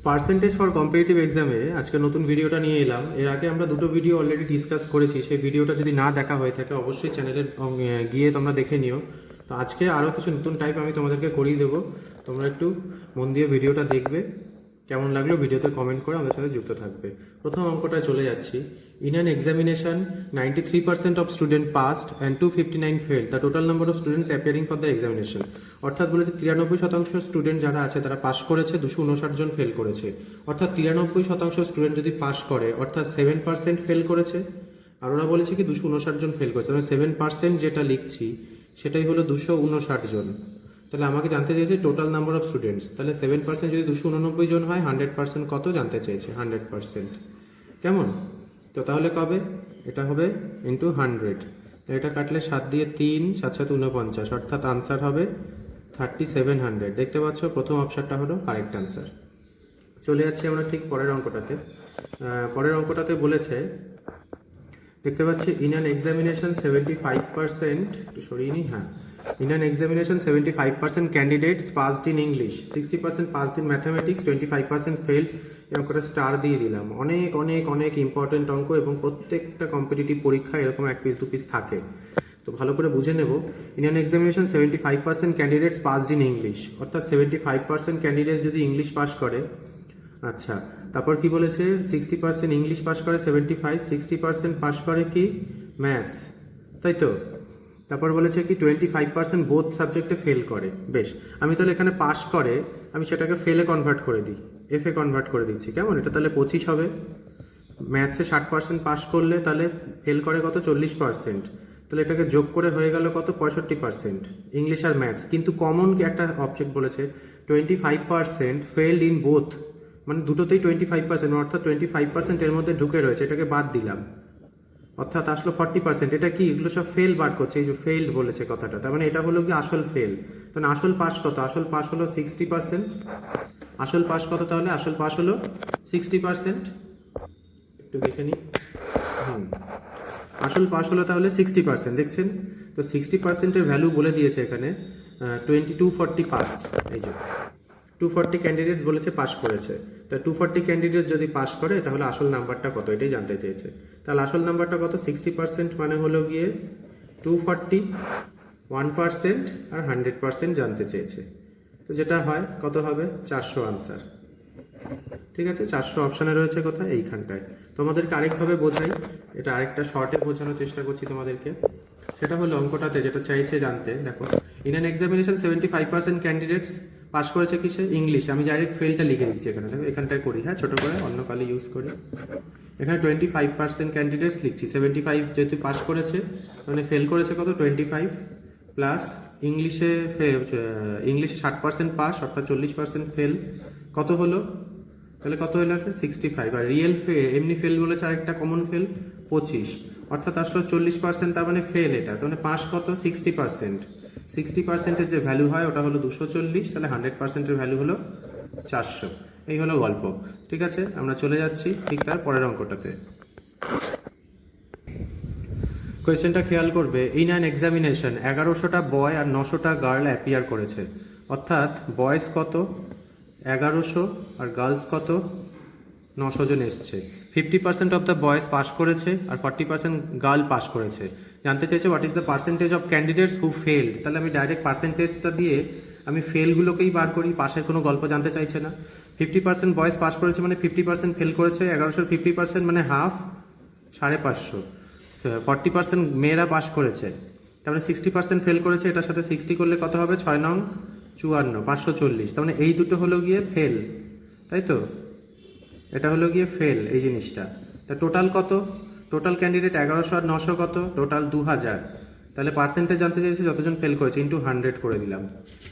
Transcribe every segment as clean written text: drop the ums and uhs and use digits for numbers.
Percentage for competitive এক্সামে আজকে নতুন ভিডিওটা নিয়ে এলাম। এর আগে আমরা দুটো ভিডিও অলরেডি ডিসকাস করেছি, সেই ভিডিওটা যদি না দেখা হয়ে থাকে অবশ্যই চ্যানেলে গিয়ে তোমরা দেখে নিও। তো আজকে আরও কিছু নতুন টাইপ আমি তোমাদেরকে করিয়ে দেবো, তোমরা একটু মন দিয়ে ভিডিওটা দেখবে। কেমন লাগলো ভিডিওতে কমেন্ট করে আমাদের সাথে যুক্ত থাকবে। প্রথম অঙ্কটায় চলে যাচ্ছি। In an examination 93% of student passed and 259 fail the total number of students appearing for the examination. অর্থাৎ বলেছে 93% স্টুডেন্ট যারা আছে তারা পাস করেছে, 259 জন ফেল করেছে। অর্থাৎ 93% স্টুডেন্ট যদি পাস করে অর্থাৎ 7% ফেল করেছে। আর ওরা বলেছে কি 259 জন ফেল করেছে, মানে 7% যেটা লিখছি সেটাই হলো 259 জন। তাহলে আমাকে জানতে চেয়েছে টোটাল নাম্বার অফ স্টুডেন্টস। তাহলে 7% যদি 289 জন হয়, 100% কত জানতে চেয়েছে, 100%। কেমন? তো তাহলে কবে এটা হবে ইন্টু 100। তো এটা কাটলে 7 দিয়ে 3, 7 7 49, অর্থাৎ আনসার হবে 3700। দেখতে পাচ্ছ প্রথম অপশানটা হলো কারেক্ট আনসার। চলে যাচ্ছি আমরা ঠিক পরের অঙ্কটাতে। পরের অঙ্কটাতে বলেছে, দেখতে পাচ্ছি ইন অ্যান এক্সামিনেশন 75%, একটু সরিয়ে নিই, হ্যাঁ, in an examination 75% candidates passed in English, 60% passed in mathematics, 25% failed. এরকম করে স্টার দিয়ে দিলাম। অনেক অনেক অনেক ইম্পর্টেন্ট অঙ্ক এবং প্রত্যেকটা কম্পিটিটিভ পরীক্ষা এরকম 1 পিস 2 পিস থাকে। তো ভালো করে বুঝে নেব। In an examination 75% candidates passed in English, অর্থাৎ 75% ক্যান্ডিডেটস যদি ইংলিশ পাস করে। আচ্ছা, তারপর কি বলেছে, 60% ইংলিশ পাস করে, 75, 60% পাস করে কি ম্যাথস, তাই তো। তারপর বলেছে কি 25% বোথ সাবজেক্টে ফেল করে। বেশ, আমি তাহলে এখানে পাস করে আমি সেটাকে ফেলে কনভার্ট করে দিই, এফে কনভার্ট করে দিচ্ছি। কেমন? এটা তাহলে 25 হবে। ম্যাথসে 60% পাস করলে তাহলে ফেল করে কত, 40%। তাহলে এটাকে যোগ করে হয়ে গেল কত, 65%। ইংলিশ আর ম্যাথস, কিন্তু কমন একটা অবজেক্ট বলেছে 25% ফেলড ইন বোথ, মানে দুটোতেই 25%, অর্থাৎ 25% এর মধ্যে ঢুকে রয়েছে, এটাকে বাদ দিলাম, অর্থাৎ আসলো 40%। এটা কি, এগুলো সব ফেল বার করছে, এই যে ফেইল্ড বলেছে কথাটা, তার মানে এটা হলো কি আসল ফেল। তাহলে আসল পাস কত, আসল পাস হলো 60%। আসল পাস কত তাহলে, আসল পাস হলো 60%। একটু দেখে নিই, আসল পাস হলো তাহলে 60%, দেখছেন তো। 60%-এর ভ্যালু বলে দিয়েছে এখানে 240 পাস্ট। এই যে 240 ক্যান্ডিডেটস বলেছে পাস করেছে। তা 240 ক্যান্ডিডেটস যদি পাস করে তাহলে আসল নাম্বারটা কত, এটাই জানতে চেয়েছে। তাহলে আসল নাম্বারটা কত, 60% মানে হলো গিয়ে 240, 1% আর 100% জানতে চেয়েছে। তো যেটা হয় কত হবে, 400 আনসার। ঠিক আছে, 400 অপশানে রয়েছে কোথায়, এইখানটায়। তোমাদেরকে আরেকভাবে বোঝাই, এটা আরেকটা শর্টে বোঝানোর চেষ্টা করছি তোমাদেরকে। সেটা হলো অঙ্কটাতে যেটা চাইছে জানতে, দেখো in an examination 75% candidates pass করেছে কিসে, ইংলিশ। আমি ডাইরেক্ট ফেলটা লিখে দিচ্ছি এখানে, দেখো এখানটায় করি, হ্যাঁ, ছোটো করে অন্য কালি ইউজ করি। এখানে 25% ক্যান্ডিডেটস লিখছি, 75 যেহেতু পাস করেছে মানে ফেল করেছে কত, 25 প্লাস ইংলিশে 60% পাস, অর্থাৎ 40% ফেল। কত হলো তাহলে, কত হলো, 65। আর রিয়েল এমনি ফেল বলেছে আরেকটা কমন ফেল 25, অর্থাৎ আসলো 40%, তার মানে ফেল এটা। তার মানে পাস কত, 60%। 60%-এর যে ভ্যালু হয় ওটা হলো 240, তাহলে 100%-এর ভ্যালু হলো 400। এই হলো গল্প। ঠিক আছে, আমরা চলে যাচ্ছি ঠিক তার পরের অঙ্কটাতে। কোয়েশ্চেনটা খেয়াল করবে, ইন অ্যান এক্সামিনেশন 1100টা বয় আর 900টা গার্ল অ্যাপিয়ার করেছে। অর্থাৎ বয়েজ কত 1100 আর গার্লস কত 900 জন এসছে। 50% অফ দ্য বয়েজ পাস করেছে আর 40% গার্ল পাস করেছে। জানতে চাইছে what is the percentage of candidates who failed. তাহলে আমি ডাইরেক্ট পার্সেন্টেজটা দিয়ে আমি ফেলগুলোকেই বার করি, পাশের কোনো গল্প জানতে চাইছে না। 50% বয়েজ পাস করেছে মানে 50% ফেল করেছে, 1100-র 50% মানে হাফ, 550। 40% মেয়েরা পাস করেছে, তারপরে 60% ফেল করেছে, এটার সাথে 60 করলে কত হবে, 6 নং 54, 540। তার মানে এই দুটো হলো গিয়ে ফেল, তাই তো। এটা হলো গিয়ে ফেল এই জিনিসটা। তা টোটাল কত, টোটাল ক্যান্ডিডেট 1100 আর 900 কত, টোটাল 2000। তাহলে পার্সেন্টেজ জানতে চাইছে যতজন ফেল করেছে, ইন্টু 100 করে দিলাম।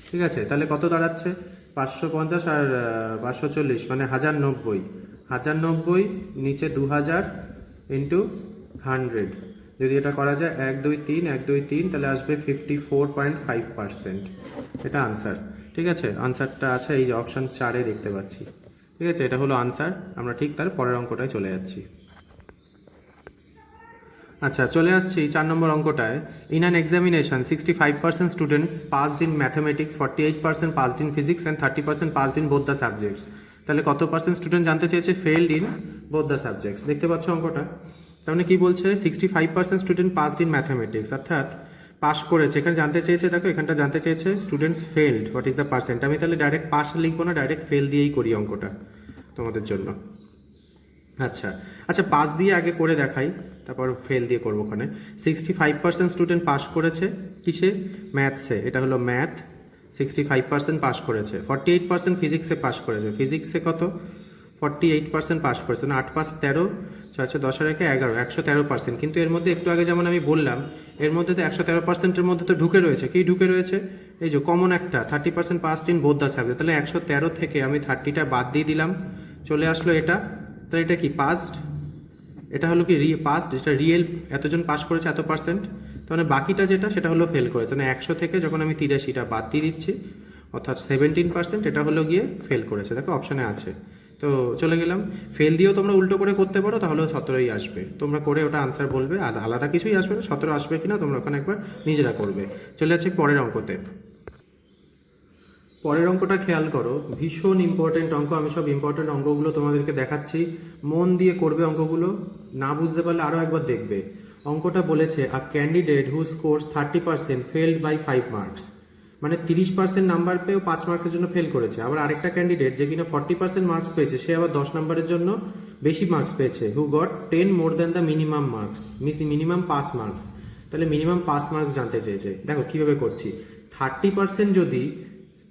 ঠিক আছে, তাহলে কত দাঁড়াচ্ছে, 550 আর 540 মানে 1090। 1090 নিচে 2000 ইন্টু 100। যদি এটা করা যায় 1 2 3 1 2 3, তাহলে আসবে 54.5%। এটা আনসার। ঠিক আছে, আনসারটা আছে এই যে অপশান 4-এ দেখতে পাচ্ছি। ঠিক আছে, এটা হলো আনসার। আমরা ঠিক তার পরের অঙ্কটায় চলে যাচ্ছি। আচ্ছা, চলে আসছি 4 নম্বর অঙ্কটায়। In an examination 65% students passed in mathematics, 48% passed in physics and 30% passed in both the subjects. তাহলে কত পার্সেন্ট স্টুডেন্ট জানতে চেয়েছে failed in both the subjects. দেখতে পাচ্ছ অঙ্কটা? তার মানে কি বলছে, 65% স্টুডেন্ট পাসড ইন ম্যাথামেটিক্স, অর্থাৎ পাস করেছে। এখানে জানতে চেয়েছে, দেখো এখানটা জানতে চেয়েছে students failed, what is the percent. আমি তাহলে ডাইরেক্ট পাস লিখবো না, ডাইরেক্ট ফেল দিয়েই করি অঙ্কটা তোমাদের জন্য। আচ্ছা আচ্ছা, পাস দিয়ে আগে করে দেখাই, তারপর ফেল দিয়ে করবো। ওখানে 65% স্টুডেন্ট পাস করেছে কিসে, ম্যাথসে, এটা হলো ম্যাথ, 65% পাস করেছে। 48% ফিজিক্সে পাস করেছে, ফিজিক্সে কত, 48% পাস করেছে, না 8 পাস 13, 6 10 আর 1 11, 113%। কিন্তু এর মধ্যে একটু আগে যেমন আমি বললাম, এর মধ্যে তো 113%-এর মধ্যে তো ঢুকে রয়েছে, কি ঢুকে রয়েছে, এই যে কমন একটা 30% passed in both the subject. তাহলে 113 থেকে আমি 30টা বাদ দিয়ে দিলাম, চলে আসলো এটা। তাহলে এটা কি পাসড, এটা হলো কি পাসড, এটা রিয়েল, এতজন পাস করেছে এত পার্সেন্ট। তাহলে বাকিটা যেটা সেটা হলো ফেল করেছে, মানে 100 থেকে যখন আমি 83টা বাদ দিয়ে দিচ্ছি, অর্থাৎ 17%, এটা হলো গিয়ে ফেল করেছে। দেখো অপশানে আছে। তো চলে গেলাম, ফেল দিয়েও তোমরা উল্টো করে করতে পারো, তাহলে 17ই আসবে। তোমরা করে ওটা আনসার বলবে, আর আলাদা কিছুই আসবে না, 17 আসবে কিনা তোমরা ওখানে একবার নিজেরা করবে। চলে যাচ্ছে পরের অঙ্কতে। পরের অঙ্কটা খেয়াল করো, ভীষণ ইম্পর্টেন্ট অঙ্ক। আমি সব ইম্পর্টেন্ট অঙ্কগুলো তোমাদেরকে দেখাচ্ছি, মন দিয়ে করবে অঙ্কগুলো, না বুঝতে পারলে আরও একবার দেখবে। অঙ্কটা বলেছে a candidate who scores 30% failed by 5 marks, মানে 30% নাম্বার পেয়েও 5 মার্কের জন্য ফেল করেছে। আবার আরেকটা ক্যান্ডিডেট যে কিনা 40% মার্কস পেয়েছে, সে আবার 10 নম্বরের জন্য বেশি মার্কস পেয়েছে, হু goat 10 more than the minimum marks, minimum pass marks. তাহলে মিনিমাম পাস মার্কস জানতে চেয়েছে। দেখো কীভাবে করছি, 30% যদি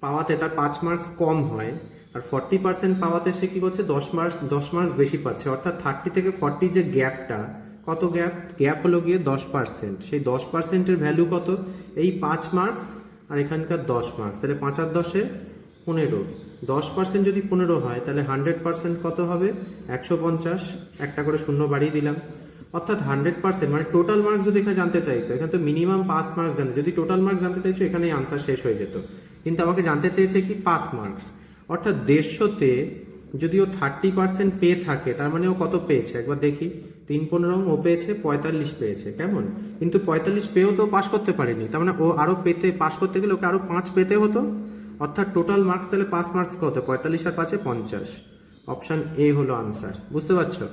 পাওয়াতে তার 5 মার্কস কম হয়, আর 40% পাওয়াতে সে কী করছে, 10 মার্কস বেশি পাচ্ছে, অর্থাৎ 30 থেকে 40 যে গ্যাপটা, কত গ্যাপ হলো গিয়ে 10%। সেই 10%-এর ভ্যালু কত, এই 5 মার্কস আর এখানকার 10 মার্কস, তাহলে 5 আর 10-এ 15। 10% যদি 15 হয়, তাহলে 100% কত হবে, 150, একটা করে শূন্য বাড়িয়ে দিলাম। অর্থাৎ 100% মানে টোটাল মার্কস যদি এখানে জানতে চাইতো, এখানে তো মিনিমাম পাস মার্কস জানে, যদি টোটাল মার্কস জানতে চাইছো এখানেই আনসার শেষ হয়ে যেত। কিন্তু আমাকে জানতে চেয়েছে কি পাস মার্কস, অর্থাৎ 150-তে যদি ও 30% পেয়ে থাকে, তার মানে ও কত পেয়েছে একবার দেখি, 3-15 ও পেয়েছে 45 পেয়েছে, কেমন। কিন্তু 45 পেয়েও তো পাস করতে পারেনি, তার মানে ও আরও পাস করতে গেলে ওকে আরও 5 পেতে হতো, অর্থাৎ টোটাল মার্কস তাহলে পাস মার্কস কত, 45 আর 5-এ 50। অপশান এ হলো আনসার, বুঝতে পারছো?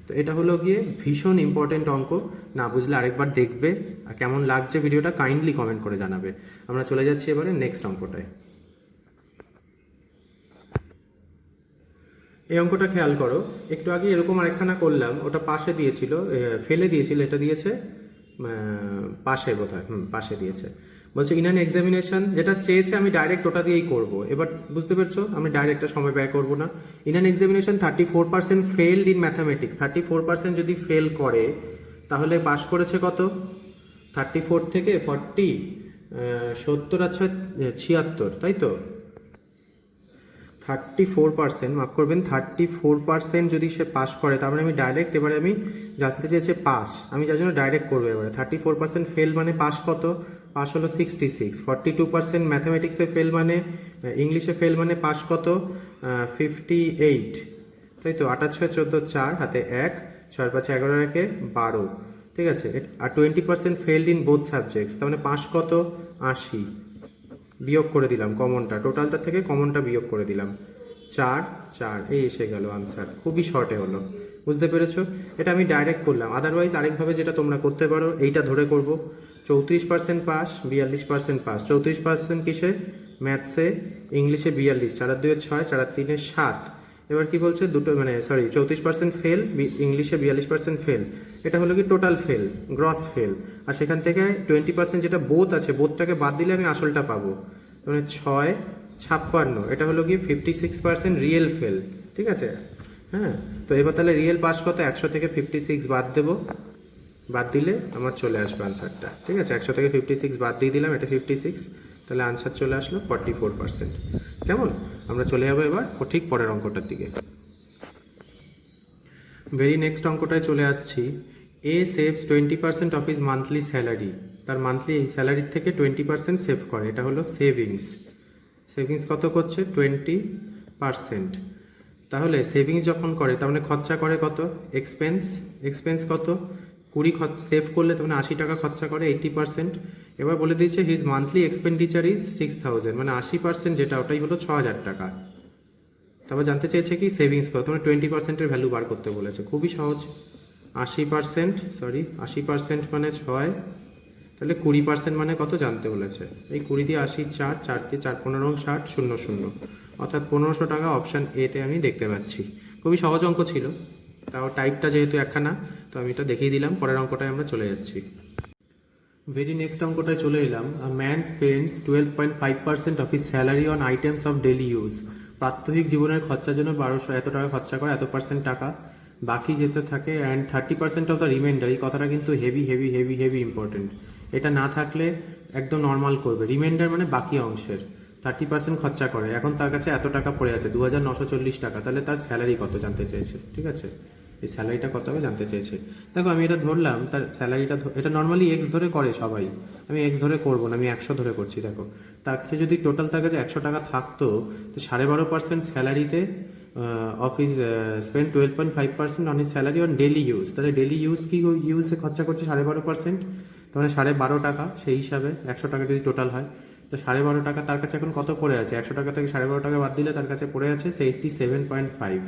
তো এটা হলো গিয়ে ভীষণ ইম্পর্টেন্ট অঙ্ক, না বুঝলে আরেকবার দেখবে, আর কেমন লাগছে ভিডিওটা কাইন্ডলি কমেন্ট করে জানাবে। আমরা চলে যাচ্ছি এবারে নেক্সট অঙ্কটায়। এই অঙ্কটা খেয়াল করো, একটু আগে এরকম আরেকখানা করলাম, ওটা পাশে দিয়েছিল, ফেলে দিয়েছিল, এটা দিয়েছে পাশে বোধহয়, পাশে দিয়েছে। বলছে ইন অ্যান এক্সামিনেশন, যেটা চেয়েছে আমি ডাইরেক্ট ওটা দিয়েই করবো। এবার বুঝতে পেরেছো, আমি ডাইরেক্ট সময় ব্যয় করবো না। In an examination 34% failed in mathematics, 34% যদি ফেল করে তাহলে পাস করেছে কত, 34 থেকে 40, 70 আর 76, তাই তো। 34%, মাফ করবেন, 34% যদি সে পাস করে, তার মানে আমি ডাইরেক্ট, এবারে আমি জানতে চেয়েছে পাস, আমি যার জন্য ডাইরেক্ট করবো। এবারে 34% ফেল মানে পাস কত, পাস হলো 66। 42% ম্যাথামেটিক্সে ফেল মানে, ইংলিশে ফেল মানে পাস কত, 58, তাই তো। 8 6 14 4, হাতে 1, 6 5 11 1 12, ঠিক আছে। আর 20% ফেলড ইন বোথ সাবজেক্টস, তার মানে পাস কত, 80। বিয়োগ করে দিলাম কমনটা, টোটালটা থেকে কমনটা বিয়োগ করে দিলাম, 4 4, এই এসে গেল আনসার। খুবই শর্টে হলো, বুঝতে পেরেছো? এটা আমি ডাইরেক্ট করলাম, আদারওয়াইজ আরেকভাবে যেটা তোমরা করতে পারো, এইটা ধরে করব। 34% পাস, 42% পাস। 34% কিসে, ম্যাথসে, ইংলিশে 42, 4 আর 2 6, 4 আর 3 7। এবার কি বলছে, দুটো মানে 34% ফেল, ইংলিশে 42% ফেল, এটা হলো কি টোটাল ফেল, গ্রস ফেল। আর সেখান থেকে 20% যেটা বোথ আছে, বোথটাকে বাদ দিলে আমি আসলটা পাবো, মানে 6 56, এটা হলো কি 56% রিয়েল ফেল, ঠিক আছে। হ্যাঁ, তো এবার তাহলে রিয়েল পাস কত, 100 থেকে 56 বাদ দেবো, বাদ দিলে আমার চলে আসবে আনসারটা, ঠিক আছে। 100 থেকে 56 বাদ দিয়ে দিলাম, এটা 56, তাহলে আনসার চলে আসলো 44%, কেমন। আমরা চলে যাবো এবার ঠিক পরের অঙ্কটার দিকে। ভেরি নেক্সট অঙ্কটায় চলে আসছি। A saves 20% of his monthly salary, তার মান্থলি স্যালারির থেকে 20% সেভ করে, এটা হলো সেভিংস। সেভিংস কত করছে, 20%। তাহলে সেভিংস যখন করে, তার মানে খরচা করে কত, এক্সপেন্স কত, 20 সেভ করলে তার মানে 80 টাকা খরচা করে, 80%। এবার বলে দিয়েছে হিজ মান্থলি এক্সপেন্ডিচার ইজ 6000, মানে 80% যেটা, ওটাই হলো 6000 টাকা। তারপর জানতে চেয়েছে কি সেভিংস কত, তোমরা 20%-এর ভ্যালু বার করতে বলেছে। খুবই সহজ, 80% মানে 6, তাহলে 20% মানে কত জানতে বলেছে। এই 20 দিয়ে 80, 4, 4 দিয়ে 4, 15, 60, 0, 0, অর্থাৎ 1500 টাকা অপশান এতে আমি দেখতে পাচ্ছি। খুবই সহজ অঙ্ক ছিল, তাও টাইপটা যেহেতু একখানা, তো আমি এটা দেখিয়ে দিলাম। পরের অঙ্কটায় আমরা চলে যাচ্ছি। ভেরি নেক্সট অঙ্কটায় চলে এলাম। A man spends 12.5% of his salary on items of daily use. প্রাত্যহিক জীবনের খরচার জন্য 1200 এত টাকা খরচা করে, এত পার্সেন্ট টাকা বাকি যেতে থাকে, অ্যান্ড 30% অফ দ্য রিমাইন্ডার। এই কথাটা কিন্তু heavy heavy heavy heavy important. এটা না থাকলে একদম নর্মাল করবে। রিমাইন্ডার মানে বাকি অংশের 30% খরচা করে, এখন তার কাছে এত টাকা পড়ে আছে 2940 টাকা, তাহলে তার স্যালারি কত জানতে চেয়েছে। ঠিক আছে, এই স্যালারিটা কত হবে জানতে চেয়েছে। দেখো আমি এটা ধরলাম, তার স্যালারিটা এটা নর্মালি এক্স ধরে করে সবাই, আমি এক্স ধরে করবো না, আমি 100 ধরে করছি। দেখো তার কাছে যদি টোটাল তার কাছে 100 টাকা থাকতো, তো 12.5% স্যালারিতে of his spend 12.5% on his salary on daily use. তাহলে ডেলি ইউজ কি ইউজে খরচা করছে 12.5%, মানে 12.5 টাকা। সেই হিসাবে 100 টাকা যদি টোটাল হয়, তো 12.5 টাকা তার কাছে এখন কত পড়ে আছে। 100 টাকা থেকে 12.5 টাকা বাদ দিলে তার কাছে পড়ে আছে 87.5।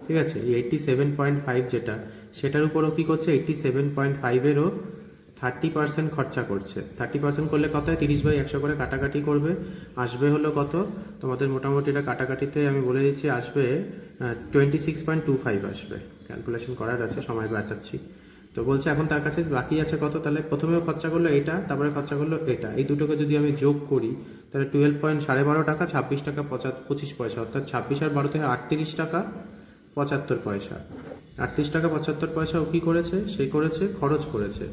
ঠিক আছে, এই 87.5 যেটা, সেটার উপরও কী করছে, 87.5-এরও 30% খরচা করছে। 30% করলে কত হয়, 30/100 করে কাটাকাটি করবে, আসবে হলো কত তোমাদের, মোটামুটি এটা কাটাকাটিতে আমি বলে দিচ্ছি আসবে 26.25 আসবে। ক্যালকুলেশন করার আছে, সময় বাঁচাচ্ছি। তো বলছে এখন তার কাছে বাকি আছে কত, তাহলে প্রথমেও খরচা করলো এটা, তারপরে খরচা করলো এটা, এই দুটোকে যদি আমি যোগ করি, তাহলে 12.12 টাকা 26 টাকা 25 পয়সা, অর্থাৎ 26 আর 12 থেকে 38 টাকা 75 পয়সা। 38 টাকা 75 পয়সা ও কী করেছে, সে করেছে খরচ করেছে।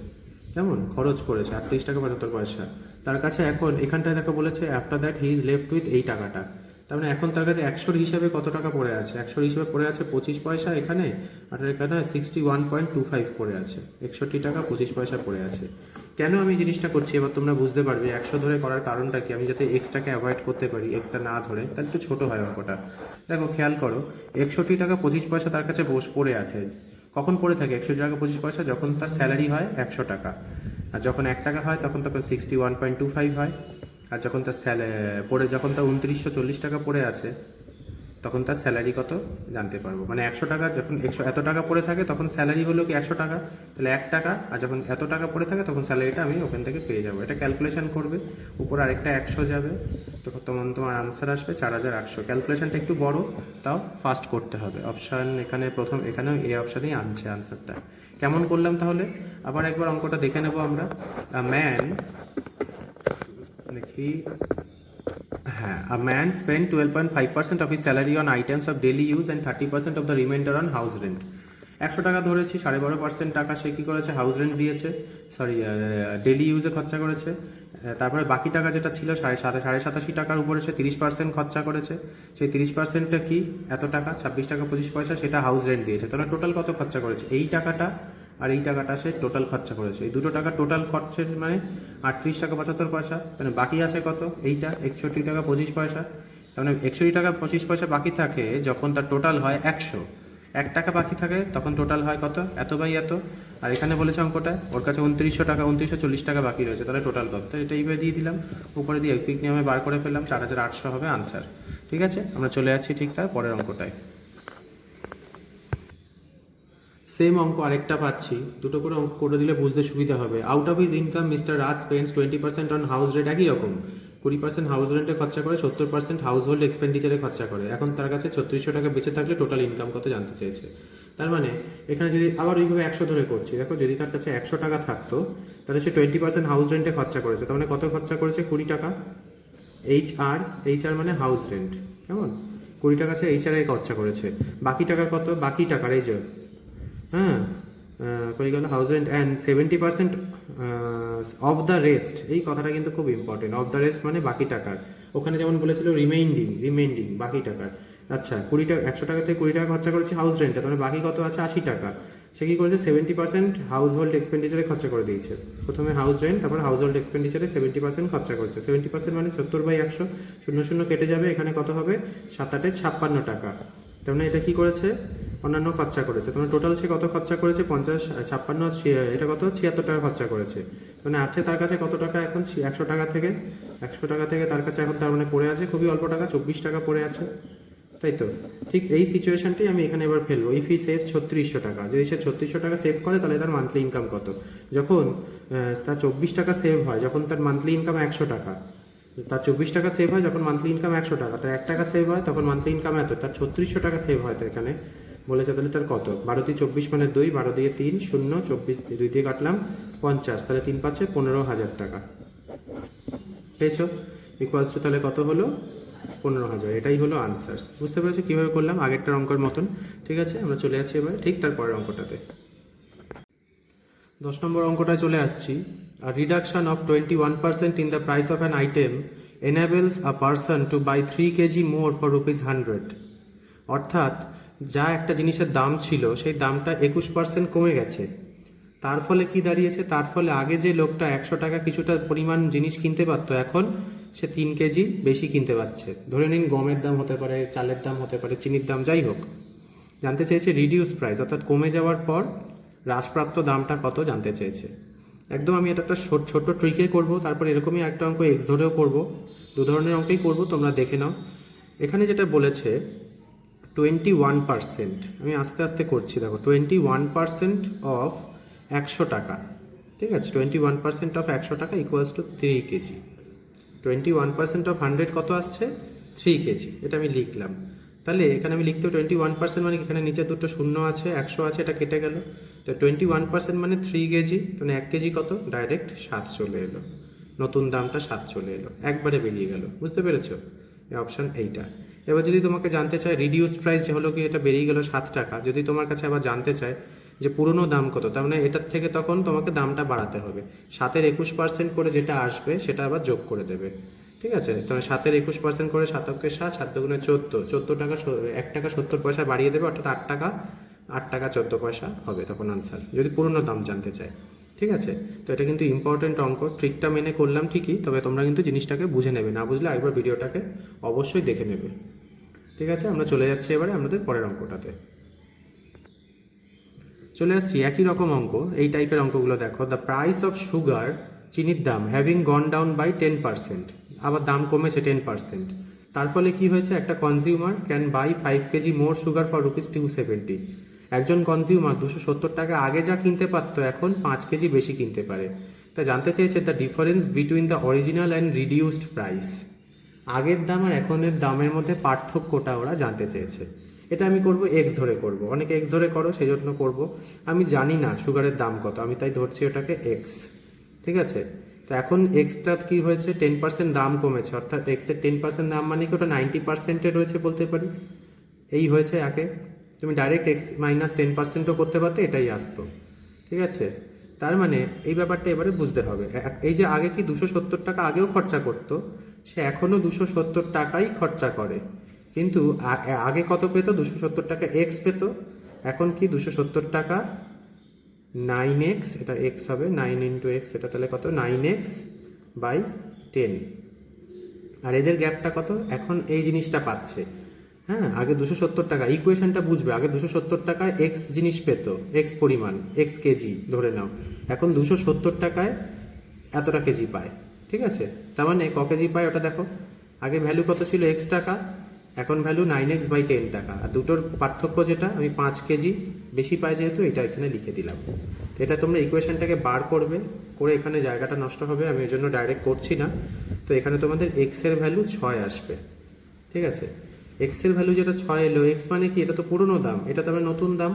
কেমন খরচ করেছে 38 টাকা 75 পয়সা। তার কাছে এখন এখানটায় দেখো বলেছে after that he is left with এই টাকাটা। তার মানে এখন তার কাছে 100-র হিসাবে কত টাকা পড়ে আছে, 100-র হিসাবে পড়ে আছে 25 পয়সা এখানে, আর এখানে 61.25 পড়ে আছে, 61 টাকা 25 পয়সা পড়ে আছে। কেন আমি জিনিসটা করছি এবার তোমরা বুঝতে পারবে। 100 ধরে করার কারণটা কি, আমি যাতে এক্সট্রাকে অ্যাভয়েড করতে পারি, এক্সট্রা না ধরে, তাহলে একটু ছোটো হয় অঙ্কটা। দেখো খেয়াল করো, 61 টাকা 25 পয়সা তার কাছে পড়ে আছে। কখন পড়ে থাকে 61 টাকা 25 পয়সা, যখন তার স্যালারি হয় 100 টাকা, আর যখন 1 টাকা হয় তখন 61.25 হয়, আর যখন তার যখন তার 2940 টাকা পড়ে আছে, তখন তার স্যালারি কত জানতে পারবো। মানে 100 টাকা যখন এত টাকা পড়ে থাকে, তখন স্যালারি হলো কি 100 টাকা, তাহলে 1 টাকা, আর যখন এত টাকা পড়ে থাকে তখন স্যালারিটা আমি ওখান থেকে পেয়ে যাবো। এটা ক্যালকুলেশন করবে, উপর আরেকটা 100 যাবে, তখন তোমার আনসার আসবে 4800। ক্যালকুলেশনটা একটু বড়, তাও ফাস্ট করতে হবে। অপশান এখানে প্রথম, এখানেও এই অপশানেই আনছে আনসারটা। কেমন করলাম তাহলে, আবার একবার অঙ্কটা দেখে নেব আমরা। ম্যান দেখি, হ্যাঁ, a man spent 12.5% of his salary on items of daily use and 30% of the remainder on house rent. 100 টাকা ধরেছি, 12.5% টাকা সে কী করেছে, হাউস রেন্ট দিয়েছে, ডেলি ইউজে খরচা করেছে। তারপরে বাকি টাকা যেটা ছিল 87.5 টাকার উপরে সে 30% খরচা করেছে। সেই 30%টা কি, এত টাকা 26 টাকা 25 পয়সা, সেটা হাউস রেন্ট দিয়েছে। তাহলে টোটাল কত খরচা করেছে, এই টাকাটা আর এই টাকাটা সে টোটাল খরচা করেছে। এই দুটো টাকা টোটাল খরচের মানে 38 টাকা 75 পয়সা। তাহলে বাকি আছে কত, এইটা 61 টাকা 25 পয়সা। তার মানে 61 টাকা 25 পয়সা বাকি থাকে যখন তার টোটাল হয় 100। 1 টাকা বাকি থাকে তখন টোটাল হয় কত, এত বাই এত। আর এখানে বলেছে অঙ্কটা ওর কাছে 2900 টাকা 2940 টাকা বাকি রয়েছে, তাহলে টোটাল কত, তো এটা এইভাবে দিয়ে দিলাম, উপরে দিয়ে কুইক নিয়মে বার করে ফেললাম, 4800 হবে আনসার। ঠিক আছে, আমরা চলে যাচ্ছি ঠিক তার পরের অঙ্কটায়। সেম অঙ্ক আরেকটা পাচ্ছি, দুটো করে অঙ্ক করে দিলে বুঝতে সুবিধা হবে। Out of his income mister Raj spends 20% on house rent. একই রকম 20% হাউস রেন্টে খরচা করে, 70% হাউস হোল্ড এক্সপেন্ডিচারে খরচা করে। এখন তার কাছে 3600 টাকা বেঁচে থাকলে টোটাল ইনকাম কত জানতে চেয়েছে। তার মানে এখানে যদি আবার ওইভাবে 100 ধরে করছি, দেখো যদি তার কাছে 100 টাকা থাকতো, তাহলে সে 20% হাউস রেন্টে খরচা করেছে। তার মানে কত খরচা করেছে, 20 টাকা। এইচআর মানে হাউস রেন্ট, কেমন 20 টাকা সে এইচআর এ খরচা করেছে। বাকি টাকা কত, বাকি টাকার এই যে, হ্যাঁ কই গেল, house rent and 70% of the rest. এই কথাটা কিন্তু খুব ইম্পর্টেন্ট, অফ দ্য রেস্ট মানে বাকি টাকার। ওখানে যেমন বলেছিল রিমেইন্ডিং বাকি টাকার। আচ্ছা 20 টাকা, 100 টাকা থেকে 20 টাকা খরচা করেছে হাউস রেন্টে, তাহলে বাকি কত আছে 80 টাকা। সে কী করেছে, 70% হাউস হোল্ড এক্সপেন্ডিচারে খরচা করে দিয়েছে। প্রথমে হাউস রেন্ট, তারপর হাউস হোল্ড এক্সপেন্ডিচারে 70% খরচা করছে। 70% মানে 70/100, 00 কেটে যাবে, এখানে কত হবে 7×8 = 56 টাকা। তার মানে এটা কী করেছে, অন্যান্য খরচা করেছে। তোমার টোটাল সে কত খরচা করেছে, 50, 56, এটা কত 76 টাকা খরচা করেছে। মানে আছে তার কাছে কত টাকা এখন, 100 টাকা থেকে তার কাছে এখন তার মানে পড়ে আছে খুবই অল্প টাকা, 24 টাকা পড়ে আছে। তাই তো? ঠিক এই সিচুয়েশনটাই আমি এখানে এবার ফেলবো। ইফ হি সেভ 3600 টাকা, যদি সে 3600 টাকা সেভ করে তাহলে তার মান্থলি ইনকাম কত? যখন তার 24 টাকা সেভ হয়, যখন তার মান্থলি ইনকাম 100 টাকা, তার 24 টাকা সেভ হয় যখন মান্থলি ইনকাম 100 টাকা, তার 1 টাকা সেভ হয় তখন মান্থলি ইনকাম এত, তার 3600 টাকা সেভ হয়। তো এখানে বলেছে তাহলে তার কত? 12 দিয়ে 24 মানে 2, 12 দিয়ে 3 0, 24 2 দিয়ে কাটলাম 50, তাহলে 3 পাঁচে 15,000 টাকা পেয়েছো। ইকুয়ালস টু তাহলে কত হলো? 15,000। এটাই হলো আনসার। বুঝতে পেরেছো কীভাবে করলাম? আগেরটার অঙ্কের মতন। ঠিক আছে, আমরা চলে যাচ্ছি এবার ঠিক তারপরের অঙ্কটাতে। 10 নম্বর অঙ্কটায় চলে আসছি। A reduction of 21% in the price of an item enables a person to buy 3 kg more for ₹100। অর্থাৎ যা একটা জিনিসের দাম ছিল সেই দামটা 21% কমে গেছে। তার ফলে কি দাঁড়িয়েছে? তার ফলে আগে যে লোকটা 100 টাকা কিছুটা পরিমাণ জিনিস কিনতে পারতো, এখন সে 3 কেজি বেশি কিনতে পারছে। ধরে নিন গমের দাম হতে পারে, চালের দাম হতে পারে, চিনির দাম, যাই হোক। জানতে চেয়েছে রিডিউস প্রাইস, অর্থাৎ কমে যাওয়ার পর হ্রাসপ্রাপ্ত দামটা কত জানতে চেয়েছে। একদম আমি এটা একটা ছোট্ট ট্রিকে করব, তারপর এরকমই একটা অঙ্ক এক্স ধরেও করব। দু ধরনের অঙ্কেই করব, তোমরা দেখে নাও। এখানে যেটা বলেছে 21%, আমি আস্তে আস্তে করছি, দেখো 21% অফ 100 টাকা। ঠিক আছে, 21% অফ 100 টাকা ইকুয়ালস টু 3 কেজি। 21% অফ 100 কত আসছে? 3 কেজি। এটা আমি লিখলাম। তাহলে এখানে আমি লিখতে 21% মানে এখানে নিচে দুটো শূন্য আছে, 100 আছে, এটা কেটে গেল। তো 21% মানে 3 কেজি, মানে 1 কেজি কত? ডাইরেক্ট 7 চলে এলো। নতুন দামটা 7 চলে এলো, একবারে বেরিয়ে গেল। বুঝতে পেরেছো? এই অপশান এইটা। এবার যদি তোমাকে জানতে চায় রিডিউস প্রাইস যে হলো কি এটা বেরিয়ে গেল 7 টাকা, যদি তোমার কাছে আবার জানতে চায় যে পুরনো দাম কত, তার মানে এটার থেকে তখন তোমাকে দামটা বাড়াতে হবে। 7-এর 21% করে যেটা আসবে সেটা আবার যোগ করে দেবে। ঠিক আছে, তাহলে 7-এর 21% করে 7 7, 7 দুগুণে 14, 14 টাকা 1 টাকা 70 পয়সা বাড়িয়ে দেবে, অর্থাৎ 8 টাকা 14 পয়সা হবে তখন আনসার, যদি পুরনো দাম জানতে চায়। ঠিক আছে, তো এটা কিন্তু ইম্পর্টেন্ট অঙ্ক। ট্রিকটা মেনে করলাম ঠিকই, তবে তোমরা কিন্তু জিনিসটাকে বুঝে নেবে, না বুঝলে একবার ভিডিওটাকে অবশ্যই দেখে নেবে। ঠিক আছে, আমরা চলে যাচ্ছি এবারে আমাদের পরের অঙ্কটাতে। চলে আসছি একই রকম অঙ্ক, এই টাইপের অঙ্কগুলো দেখো। দ্য প্রাইস অফ সুগার, চিনির দাম, হ্যাভিং গন ডাউন বাই 10%, আবার দাম কমেছে 10%। তার ফলে কি হয়েছে? একটা consumer can buy 5 KG more sugar for ₹270। একজন কনজিউমার 270 টাকা আগে যা কিনতে পারতো এখন 5 কেজি বেশি কিনতে পারে। তা জানতে চেয়েছে the difference between the original and reduced price. আগের দাম আর এখনের দামের মধ্যে পার্থক্যটা ওরা জানতে চেয়েছে। এটা আমি করব এক্স ধরে করব, অনেকে এক্স ধরে করো সেই জন্য করবো। আমি জানি না সুগারের দাম কত, আমি তাই ধরছি ওটাকে এক্স। ঠিক আছে, তো এখন এক্সটা কি হয়েছে? 10% দাম কমেছে, অর্থাৎ এক্সের 10% দাম মানে কি ওটা 90%-এ রয়েছে বলতে পারি। এই হয়েছে একে। তুমি ডাইরেক্ট এক্স মাইনাস 10%ও করতে পারতে, এটাই আসতো। ঠিক আছে, তার মানে এই ব্যাপারটা এবারে বুঝতে হবে। এই যে আগে কি 270 টাকা আগেও খরচা করতো, সে এখনও 270 টাকাই খরচা করে, কিন্তু আগে কত পেত? 270 টাকা এক্স পেত। এখন কি 270 টাকা 9x, এটা এক্স হবে, 9 ইন্টু এক্স, এটা তাহলে কত? 9x by 10। আর এদের গ্যাপটা কত? এখন এই জিনিসটা পাচ্ছে। হ্যাঁ, আগে 270 টাকা, ইকুয়েশনটা বুঝবে, আগে 270 টাকায় এক্স জিনিস পেত, এক্স পরিমাণ, এক্স কেজি ধরে নাও। এখন 270 টাকায় এতটা কেজি পায়। ঠিক আছে, তার মানে ক কেজি পায় ওটা দেখো। আগে ভ্যালু কত ছিল? এক্স টাকা, এখন ভ্যালু 9x বাই 10 টাকা। আর দুটোর পার্থক্য যেটা, আমি 5 কেজি বেশি পাই যেহেতু, এটা এখানে লিখে দিলাম। তো এটা তোমরা ইকুয়েশনটাকে বার করবে, করে এখানে জায়গাটা নষ্ট হবে, আমি এর জন্য ডাইরেক্ট করছি না। তো এখানে তোমাদের এক্সের ভ্যালু 6 আসবে। ঠিক আছে, এক্সের ভ্যালু যেটা 6 এলো, এক্স মানে কি? এটা তো পুরনো দাম, এটা তো নতুন দাম,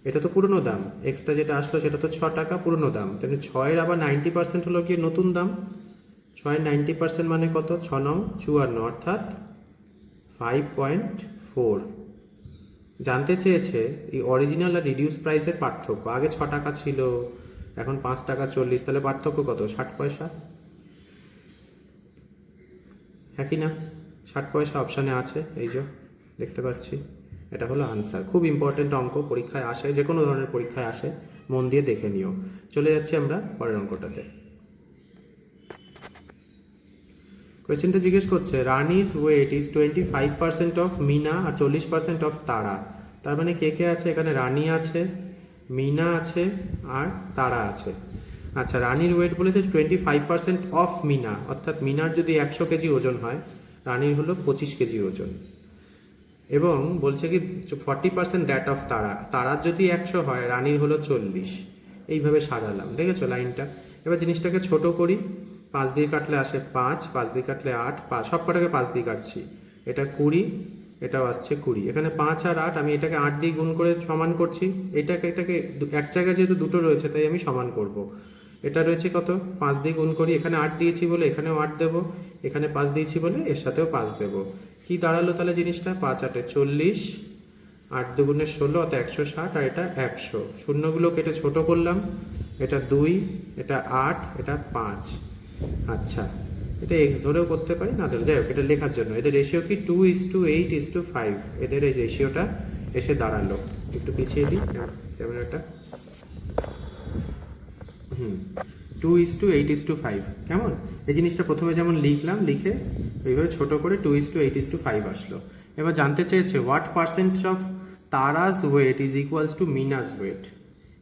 এটা তো পুরনো দাম। এক্সটা যেটা আসলো সেটা তো 6 টাকা পুরনো দাম, তাহলে 6-এর আবার 90% হলো গিয়ে নতুন দাম। 6-এর 90% মানে কত? 6 9 54, অর্থাৎ 5.4। জানতে চেয়েছে এই অরিজিনাল আর রিডিউস প্রাইসের পার্থক্য। আগে 6 টাকা ছিল, এখন 5 টাকা 40, তাহলে পার্থক্য কত? 60 পয়সা। হ্যাঁ কি না? 60 পয়সা অপশানে আছে, এই যে দেখতে পাচ্ছি। এটা হলো আনসার। খুব ইম্পর্টেন্ট অঙ্ক, পরীক্ষায় আসে, যে কোনো ধরনের পরীক্ষায় আসে, মন দিয়ে দেখে নিও। চলে যাচ্ছি আমরা পরের অঙ্কটাতে। কোয়েশ্চেনটা জিজ্ঞেস করছে Rani's weight is 25% of Meena আর 40% অফ তারা। তার মানে কে কে আছে এখানে? রানী আছে, মিনা আছে, আর তারা আছে। আচ্ছা, রানীর ওয়েট বলেছে 25% অফ মিনা, অর্থাৎ মিনার যদি 100 কেজি ওজন হয়, রানীর হলো 25 কেজি ওজন। এবং বলছে কি 40% দ্যাট অফ তারা, তারার যদি 100 হয় রানীর হলো 40। এইভাবে সাজালাম, দেখেছো লাইনটা। এবার জিনিসটাকে ছোট করি, 5 দিয়ে কাটলে আসে 5, 5 দিয়ে কাটলে 8, সব কটাকে 5 দিয়ে কাটছি, এটা 20, এটাও আসছে 20। এখানে 5 আর 8, আমি এটাকে 8 দিয়ে গুণ করে সমান করছি, এটাকে এক জায়গায় যেহেতু দুটো রয়েছে তাই আমি সমান করব। এটা রয়েছে কত, 5 দিয়ে গুণ করি, এখানে 8 দিয়েছি বলে এখানেও 8 দেবো, এখানে 5 দিয়েছি বলে এর সাথেও 5 দেবো। কি দাঁড়ালো তাহলে জিনিসটা, 5 8 40, 8 দুগুণে 16 অর্থাৎ 160, আর এটা 100। শূন্যগুলো কেটে ছোট করলাম, এটা 2, এটা 8, এটা 5। আচ্ছা, এটা এক্স ধরেও করতে পারি, না ধরে, যাই হোক এটা লেখার জন্য। এদের রেশিও কি 2:8:5, এদের এই রেশিওটা এসে দাঁড়ালো। একটু পিছিয়ে দিই ক্যামেরাটা। 2:8:5, কেমন? এই জিনিসটা প্রথমে যেমন লিখলাম, লিখে এইভাবে ছোট করে 2:8:5 আসলো। এবার জানতে চেয়েছে what percent of Tara's weight is equals to Meena's weight.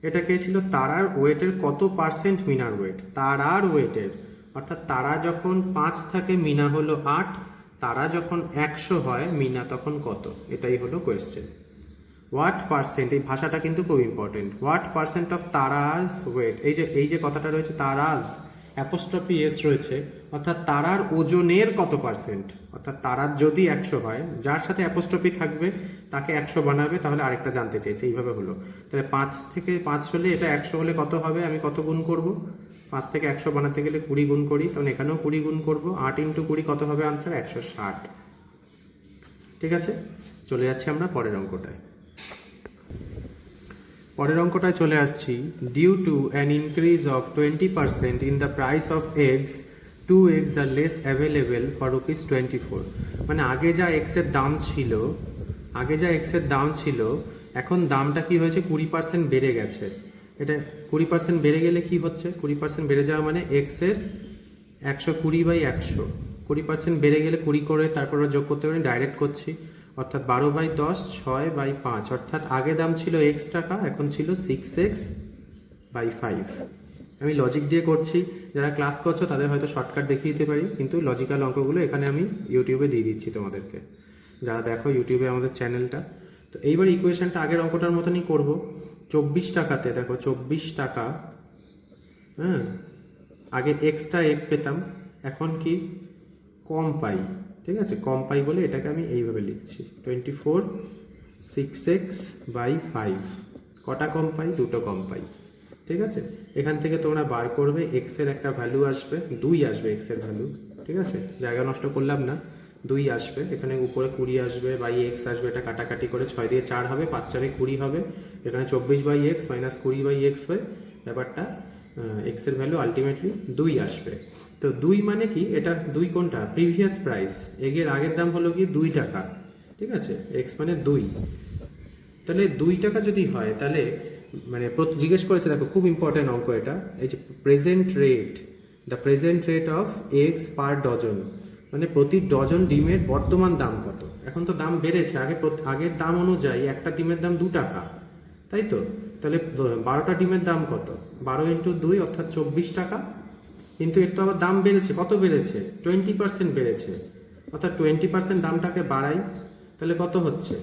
এটা কে ছিল, তারার ওয়েটের কত পার্সেন্ট মিনার ওয়েট, তারার ওয়েটের, অর্থাৎ তারা যখন 5 থাকে মিনা হলো 8, তারা যখন 100 হয় মিনা তখন কত, এটাই হলো কোয়েশ্চেন। হোয়াট পার্সেন্ট, এই ভাষাটা কিন্তু খুব important. What percent of Tara's weight, এই যে কথাটা রয়েছে তারাজ, অ্যাপোস্ট্রফি এস রয়েছে, অর্থাৎ তারার ওজনের কত পার্সেন্ট, অর্থাৎ তারার যদি 100 হয়, যার সাথে অ্যাপোস্ট্রফি থাকবে তাকে 100 বানাবে, তাহলে আরেকটা জানতে চেয়েছে, এইভাবে হলো। তাহলে 5 থেকে 5 হলে এটা 100 হলে কত হবে, আমি কত গুণ করব, 5 থেকে 100 বানাতে গেলে 20 গুণ করি, তখন এখানেও 20 গুণ করব, 8 × 20 কত হবে আনসার, 160। ঠিক আছে, চলে যাচ্ছি আমরা পরের অঙ্কটায়। পরের অঙ্কটায় চলে আসছি। Due to an increase of 20% in the price of eggs, 2 eggs আর লেস অ্যাভেলেবেল ফর ₹24। মানে আগে যা এক্সের দাম ছিল, এখন দামটা কি হয়েছে, 20% বেড়ে গেছে। এটা 20% বেড়ে গেলে কি হচ্ছে, 20% বেড়ে যাওয়া মানে এক্সের 120/100, 20% বেড়ে গেলে 20 করে তারপর যোগ করতে পারি, ডাইরেক্ট করছি, অর্থাৎ 12/10, 6/5, অর্থাৎ আগে দাম ছিল x টাকা, এখন ছিল 6x/5। আমি লজিক দিয়ে করছি, যারা ক্লাস করছো তাদের হয়তো শর্টকাট দেখিয়ে দিতে পারি, কিন্তু লজিক্যাল অঙ্কগুলো এখানে আমি ইউটিউবে দিয়ে দিচ্ছি তোমাদেরকে, যারা দেখো ইউটিউবে আমাদের চ্যানেলটা। তো এইবার ইকুয়েশনটা আগের অঙ্কটার মতনই করব। 24 টাকাতে দেখো, 24 টাকা, হ্যাঁ, আগে এক্সট্রা এক পেতাম, এখন কি কম পাই, ঠিক আছে, কম পাই বলে এটাকে আমি এইভাবে লিখছি, 24 6x/5। কটা কম পাই, দুটো কম পাই। ঠিক আছে, এখান থেকে তোমরা বার করবে, এক্সের একটা ভ্যালু আসবে, 2 আসবে এক্সের ভ্যালু, ঠিক আছে, জায়গা নষ্ট করলাম না, 2 আসবে, এখানে উপরে 20 আসবে, বাই এক্স আসবে, এটা কাটাকাটি করে 6 দিয়ে 4 হবে, 5 4 20 হবে, এখানে 24/x মাইনাস 20/x হয়ে ব্যাপারটা এক্সের ভ্যালু আলটিমেটলি 2 আসবে। তো 2 মানে কি, এটা 2 কোনটা, প্রিভিয়াস প্রাইস, এগের আগের দাম হলো কি 2 টাকা, ঠিক আছে, এক্স মানে 2, তাহলে 2 টাকা যদি হয় তাহলে মানে জিজ্ঞেস করেছে, দেখো খুব ইম্পর্টেন্ট অঙ্ক এটা, এই যে present rate, the present rate of eggs per dozen, মানে প্রতি ডজন ডিমের বর্তমান দাম কত। এখন তো দাম বেড়েছে, আগের দাম অনুযায়ী একটা ডিমের দাম 2 টাকা, তাই তো, তাহলে 12টা ডিমের দাম কত, 12 × 2 অর্থাৎ 24 টাকা, কিন্তু এর তো আবার দাম বেড়েছে, কত বেড়েছে, 20% বেড়েছে, অর্থাৎ 20% দামটাকে বাড়াই, তাহলে কত হচ্ছে,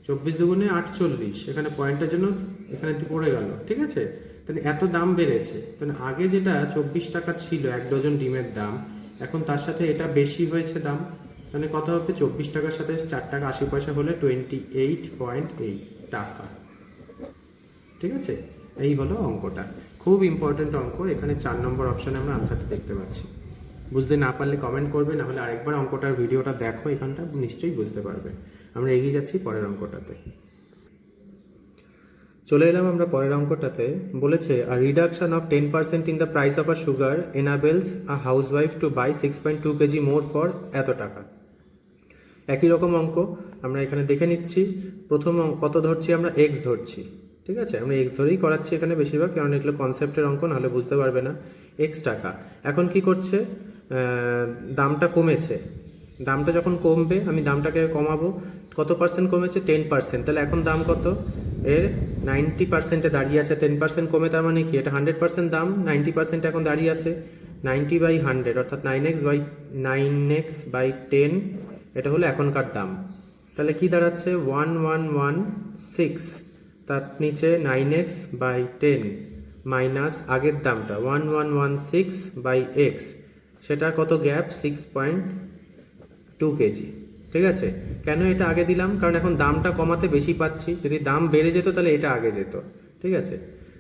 24 দুগুণে 48, এখানে পয়েন্টের জন্য এখানে পড়ে গেল, ঠিক আছে, তাহলে এত দাম বেড়েছে, তাহলে আগে যেটা 24 টাকা ছিল এক ডজন ডিমের দাম, এখন তার সাথে এটা বেশি হয়েছে দাম, তাহলে কত হবে, 24 টাকার সাথে 4 টাকা 80 পয়সা হলে 28.8 টাকা। ঠিক আছে, এই হলো অঙ্কটা, খুব ইম্পর্টেন্ট অঙ্ক। এখানে 4 নম্বর অপশানে আমরা আনসারটা দেখতে পাচ্ছি। বুঝতে না পারলে কমেন্ট করবে, না হলে আরেকবার অঙ্কটার ভিডিওটা দেখো, এখানটা নিশ্চয়ই বুঝতে পারবে। আমরা এগিয়ে যাচ্ছি পরের অঙ্কটাতে। চলে এলাম আমরা পরের অঙ্কটাতে। বলেছে a reduction of 10% in the price of a sugar enables a housewife to buy 6.2 kg more for এত টাকা। একই রকম অঙ্ক আমরা এখানে দেখে নিচ্ছি। প্রথম কত ধরছি, আমরা এক্স ধরছি, ঠিক আছে, আমরা এক্স ধরেই করাচ্ছি এখানে বেশিরভাগ, কারণ এগুলো কনসেপ্টের অঙ্ক, নাহলে বুঝতে পারবে না। এক্স টাকা, এখন কি করছে, দামটা কমেছে, দামটা যখন কমবে আমি দামটাকে কমাবো, কত পার্সেন্ট কমেছে, 10%, তাহলে এখন দাম কত, এর 90%-এ দাঁড়িয়ে আছে, 10% কমে, তার মানে কি, এটা 100% দাম, 90% এখন দাঁড়িয়ে আছে, 90/100 অর্থাৎ 9x/10, এটা হলো এখনকার দাম। তাহলে কি দাঁড়াচ্ছে 1116, তার নিচে 9x/10 মাইনাস আগের দামটা 1116/x, সেটা কত গ্যাপ 6.2 কেজি। ঠিক আছে, কেন এটা আগে দিলাম? কারণ এখন দামটা কমাতে বেশি পাচ্ছি, যদি দাম বেড়ে যেত তাহলে এটা আগে যেত। ঠিক আছে,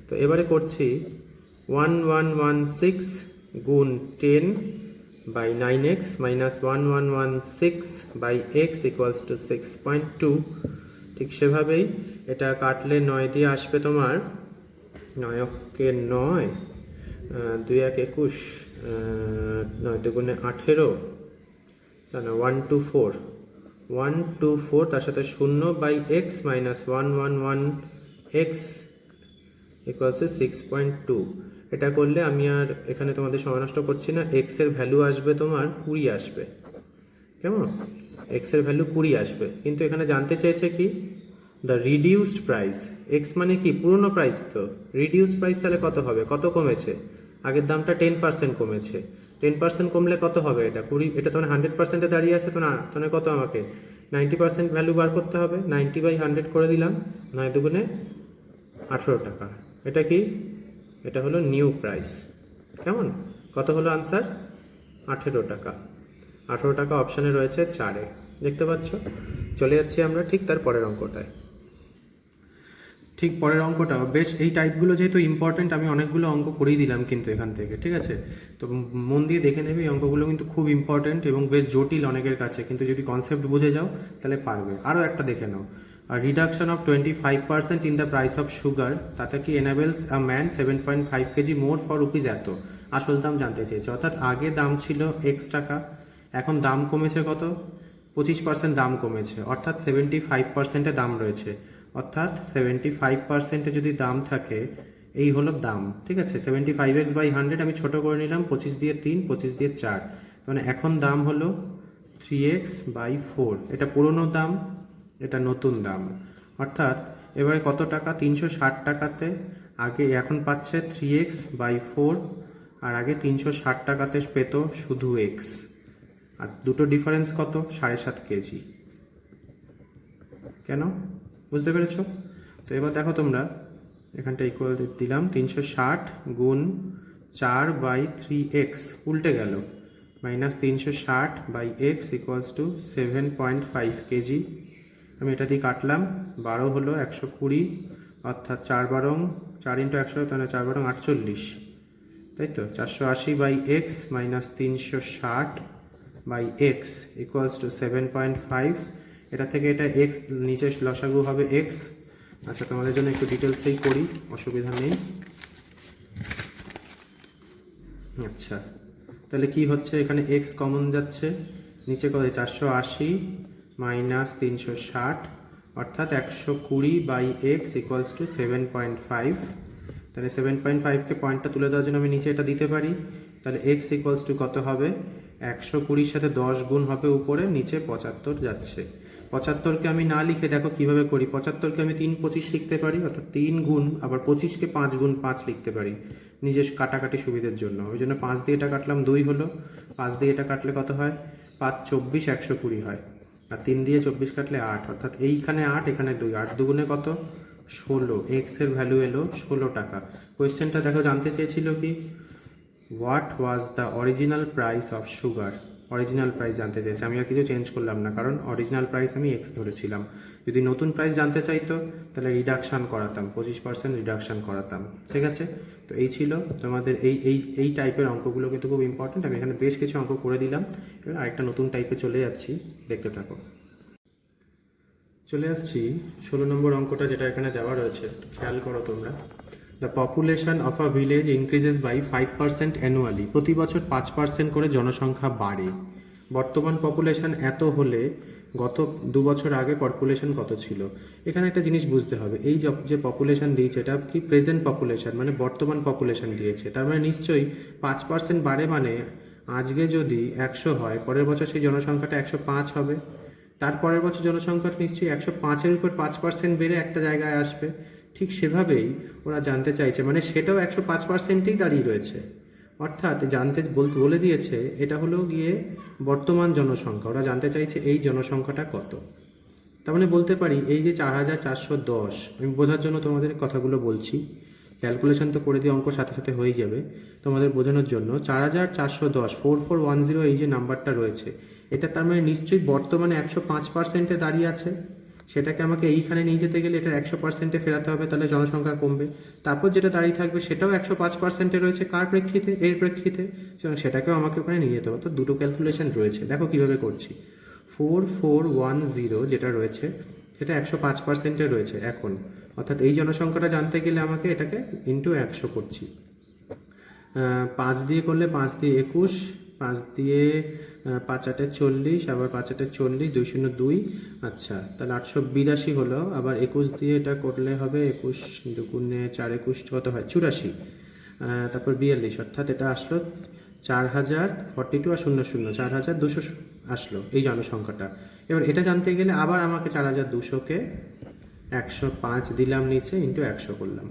তো এবারে করছি 1116 গুণ 10/9x minus 1116/x equals to 6.2। ঠিক সেভাবেই এটা কাটলে 9 দিয়ে আসবে তোমার 9 কে 9, 2 1 21, 9 দুগুণে 18, 124, তার সাথে 0/x মাইনাস 111x ইকুয়ালস 6.2। এটা করলে আমি আর এখানে তোমাদের সময় নষ্ট করছি না, এক্স এর ভ্যালু আসবে তোমার 20 আসবে। কেমন? এক্স এর ভ্যালু 20 আসবে, কিন্তু এখানে জানতে চেয়েছে কি দ্য রিডিউসড প্রাইস। এক্স মানে কি পুরনো প্রাইস, তো রিডিউসড প্রাইস তাহলে কত হবে, কত কমেছে? আগের দামটা 10% কমেছে, 10% কমলে কত হবে? এটা 20, এটা তোমার 100%-এ দাঁড়িয়ে আছে তো না, তাহলে কত আমাকে 90% ভ্যালু বার করতে হবে। 90/100 করে দিলাম, 9 দুগুণে 18 টাকা। এটা কি? এটা হলো নিউ প্রাইস। কেমন? কত হলো আনসার? 18 টাকা। 18 টাকা অপশানে রয়েছে 4-এ, দেখতে পাচ্ছ। চলে যাচ্ছি আমরা ঠিক তার পরের অঙ্কটায়। ঠিক পরের অঙ্কটা বেশ, এই টাইপগুলো যেহেতু ইম্পর্টেন্ট, আমি অনেকগুলো অঙ্ক করেই দিলাম কিন্তু এখান থেকে। ঠিক আছে, তো মন দিয়ে দেখে নেবে, এই অঙ্কগুলো কিন্তু খুব ইম্পর্টেন্ট এবং বেশ জটিল অনেকের কাছে, কিন্তু যদি কনসেপ্ট বুঝে যাও তাহলে পারবে। আরও একটা দেখে নাও, reduction of 25% in the price of sugar, তাতে কি enables a man 7.5 KG more for rupees এত। আসল দাম জানতে চেয়েছে, অর্থাৎ আগে দাম ছিল x টাকা, এখন দাম কমেছে কত? 25% দাম কমেছে, অর্থাৎ 75%-এ দাম রয়েছে। অর্থাৎ 75%-এ যদি দাম থাকে, এই হলো দাম। ঠিক আছে, 75x/100 আমি ছোট করে নিলাম, 25 দিয়ে 3, 25 দিয়ে 4, মানে এখন দাম হলো 3x/4। এটা পুরনো দাম, এটা নতুন দাম। অর্থাৎ এবারে কত টাকা? 360 টাকাতে আগে, এখন পাচ্ছে 3x/4, আর আগে 360 টাকাতে পেত শুধু x, আর দুটো ডিফারেন্স কত? 7.5 কেজি। কেন? বুঝতে পেরেছ? তো এবার দেখো তোমরা, এখানটা ইকুয়াল দিলাম 360 গুণ 4/3x, উল্টে গেল, minus 360/x equals to 7.5 KG. আমি এটা দিয়ে কাটলাম, 12 হলো 120, অর্থাৎ 4 বারং 4 × 100, তাহলে 4 বারং 48, তাই তো। 480/x minus 360/x equals to 7.5। এটা থেকে এটা x, নিচে লসাগু হবে x। আচ্ছা, তোমাদের জন্য একটু ডিটেলসেই করি, অসুবিধা নেই। আচ্ছা, তাহলে কি হচ্ছে, এখানে x কমন যাচ্ছে, নিচে কত? 480 মাইনাস 360, অর্থাৎ 120/x ইকুয়ালস টু 7.5। তাহলে 7.5-কে পয়েন্টটা তুলে দেওয়ার জন্য আমি নিচে এটা দিতে পারি। তাহলে x ইকুয়ালস টু কত হবে? 120-র সাথে 10 গুণ হবে উপরে, নিচে 75 যাচ্ছে। 75-কে আমি না লিখে দেখো কিভাবে করি, 75-কে আমি 3×25 লিখতে পারি, অর্থাৎ 3 গুণ, আবার 25-কে 5×5 লিখতে পারি নিজের কাটাকাটি সুবিধার জন্য। ওই জন্য 5 দিয়ে এটা কাটলাম, 2 হলো। 5 দিয়ে এটা কাটলে কত হয়? 5 24, 120 হয়। আর 3 দিয়ে 24 কাটলে 8, অর্থাৎ এইখানে 8, এখানে 2, 8 দুগুণে কত? 16। এক্স এর ভ্যালু এলো 16 টাকা। কোয়েশ্চেনটা দেখো জানতে চেয়েছিল কি, what was the original price of sugar. Original price জানতে চেয়েছে, আমি আর কিছু চেঞ্জ করলাম না, কারণ অরিজিনাল প্রাইস আমি এক্স ধরেছিলাম। যদি নতুন প্রাইস জানতে চাইতো তাহলে রিডাকশান করাতাম, 25% রিডাকশান করাতাম। ঠিক আছে, তো এই ছিল তোমাদের এই টাইপের অঙ্কগুলো কিন্তু খুব ইম্পর্টেন্ট। আমি এখানে বেশ কিছু অঙ্ক করে দিলাম, এবার আরেকটা নতুন টাইপে চলে যাচ্ছি, দেখতে থাকো। চলে আসছি 16 নম্বর অঙ্কটা, যেটা এখানে দেওয়া রয়েছে, খেয়াল করো তোমরা। The population of a village increases by 5% annually. প্রতি বছর 5% করে জনসংখ্যা বাড়ে। বর্তমান পপুলেশন এত হলে গত 2 বছর আগে পপুলেশন কত ছিল? এখানে একটা জিনিস বুঝতে হবে, এই যে পপুলেশন দিয়েছে এটা কি প্রেজেন্ট পপুলেশন, মানে বর্তমান পপুলেশন দিয়েছে। তার মানে নিশ্চয়ই 5% বাড়ে, মানে আজকে যদি 100 হয়, পরের বছর সেই জনসংখ্যাটা 105 হবে। তারপরের বছর জনসংখ্যাটা নিশ্চয়ই 105-এর উপর 5% বেড়ে একটা জায়গায় আসবে। ঠিক সেভাবেই ওরা জানতে চাইছে, মানে সেটাও 105%-এই দাঁড়িয়ে রয়েছে। অর্থাৎ বলে দিয়েছে এটা হলো গিয়ে বর্তমান জনসংখ্যা, ওরা জানতে চাইছে এই জনসংখ্যাটা কত। তার মানে বলতে পারি এই যে 4410, আমি বোঝার জন্য তোমাদের কথাগুলো বলছি, ক্যালকুলেশন তো করে দিয়ে অঙ্ক সাথে সাথে হয়ে যাবে, তোমাদের বোঝানোর জন্য 4410 4410 এই যে নাম্বারটা রয়েছে, এটা তার মানে নিশ্চয়ই বর্তমানে 105%-এ দাঁড়িয়ে আছে। সেটাকে আমাকে এইখানে নিয়ে যেতে গেলে এটা 100%-এ ফেরাতে হবে, তাহলে জনসংখ্যা কমবে। তারপর যেটা দাঁড়িয়ে থাকবে সেটাও 105%-এ রয়েছে, কার প্রেক্ষিতে? এর প্রেক্ষিতে। সুতরাং সেটাকেও আমাকে ওখানে নিয়ে যেতে হবে। তো দুটো ক্যালকুলেশন রয়েছে, দেখো কীভাবে করছি। 4410 যেটা রয়েছে সেটা 105%-এ রয়েছে এখন, অর্থাৎ এই জনসংখ্যাটা জানতে গেলে আমাকে এটাকে ইন্টু 100 করছি। 5 দিয়ে করলে 5 দিয়ে 21, 5 দিয়ে 5 8 40, আবার 5 8 40, 202। আচ্ছা, তাহলে 882 হলো। আবার 21 দিয়ে এটা করলে হবে 21 দুগুণে 4 21 কত হয়? 84। তারপর 42, অর্থাৎ এটা আসলো 4042 আর 00 4200 আসলো এই জনসংখ্যাটা। এবার এটা জানতে গেলে আবার আমাকে 4200-কে 105 দিলাম নিচে, ইন্টু 100 করলাম।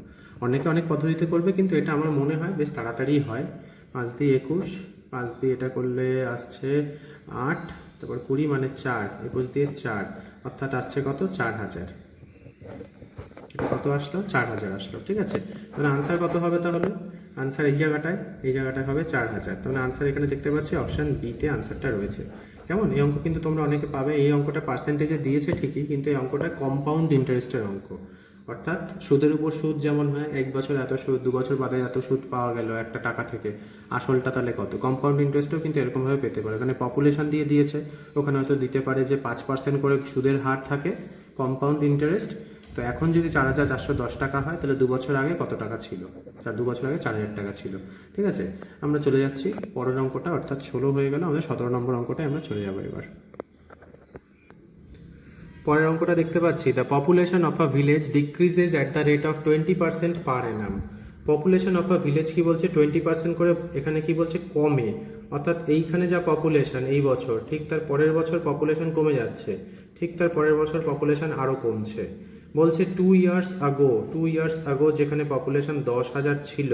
অনেকে অনেক পদ্ধতিতে করবে, কিন্তু এটা আমার মনে হয় বেশ তাড়াতাড়ি হয়। 5 দিয়ে 21, 5 দিয়ে এটা করলে আসছে 8, তারপর 20 মানে 4, 21 দিয়ে 4, অর্থাৎ আসছে কত? 4000। এটা কত আসলো? 4000 আসলো। ঠিক আছে, তাহলে আনসার কত হবে? তাহলে আনসার এই জায়গাটায় হবে 4000। তাহলে আনসার এখানে দেখতে পাচ্ছি অপশান বিতে আনসারটা রয়েছে। কেমন? এই অঙ্ক কিন্তু তোমরা অনেকে পাবে। এই অঙ্কটা পার্সেন্টেজে দিয়েছে ঠিকই, কিন্তু এই অঙ্কটা কম্পাউন্ড ইন্টারেস্টের অঙ্ক, অর্থাৎ সুদের উপর সুদ যেমন হয়, 1 বছর এত সুদ, 2 বছর বাদে এত সুদ পাওয়া গেল একটা টাকা থেকে, আসলটা তাহলে কত? কম্পাউন্ড ইন্টারেস্টও কিন্তু এরকমভাবে পেতে পারে। এখানে পপুলেশন দিয়ে দিয়েছে, ওখানে হয়তো দিতে পারে যে 5% করে সুদের হার থাকে কম্পাউন্ড ইন্টারেস্ট। তো এখন যদি 4410 টাকা হয়, তাহলে 2 বছর আগে কত টাকা ছিল? 2 বছর আগে 4000 টাকা ছিল। ঠিক আছে, আমরা চলে যাচ্ছি পরের অঙ্কটা, অর্থাৎ 16 হয়ে গেল, আমাদের 17 নম্বর অঙ্কটায় আমরা চলে যাবো এবার। পরের অঙ্কটা দেখতে পাচ্ছি, the population of a village decreases at the rate of 20% per Anam. Population of a village কি বলছে? 20% করে। এখানে কি বলছে? কমে, অর্থাৎ এইখানে যা পপুলেশন এই বছর, ঠিক তার পরের বছর পপুলেশন কমে যাচ্ছে, ঠিক তার পরের বছর পপুলেশন আরও কমছে। বলছে 2 ইয়ার্স আগো যেখানে পপুলেশন 10,000 ছিল,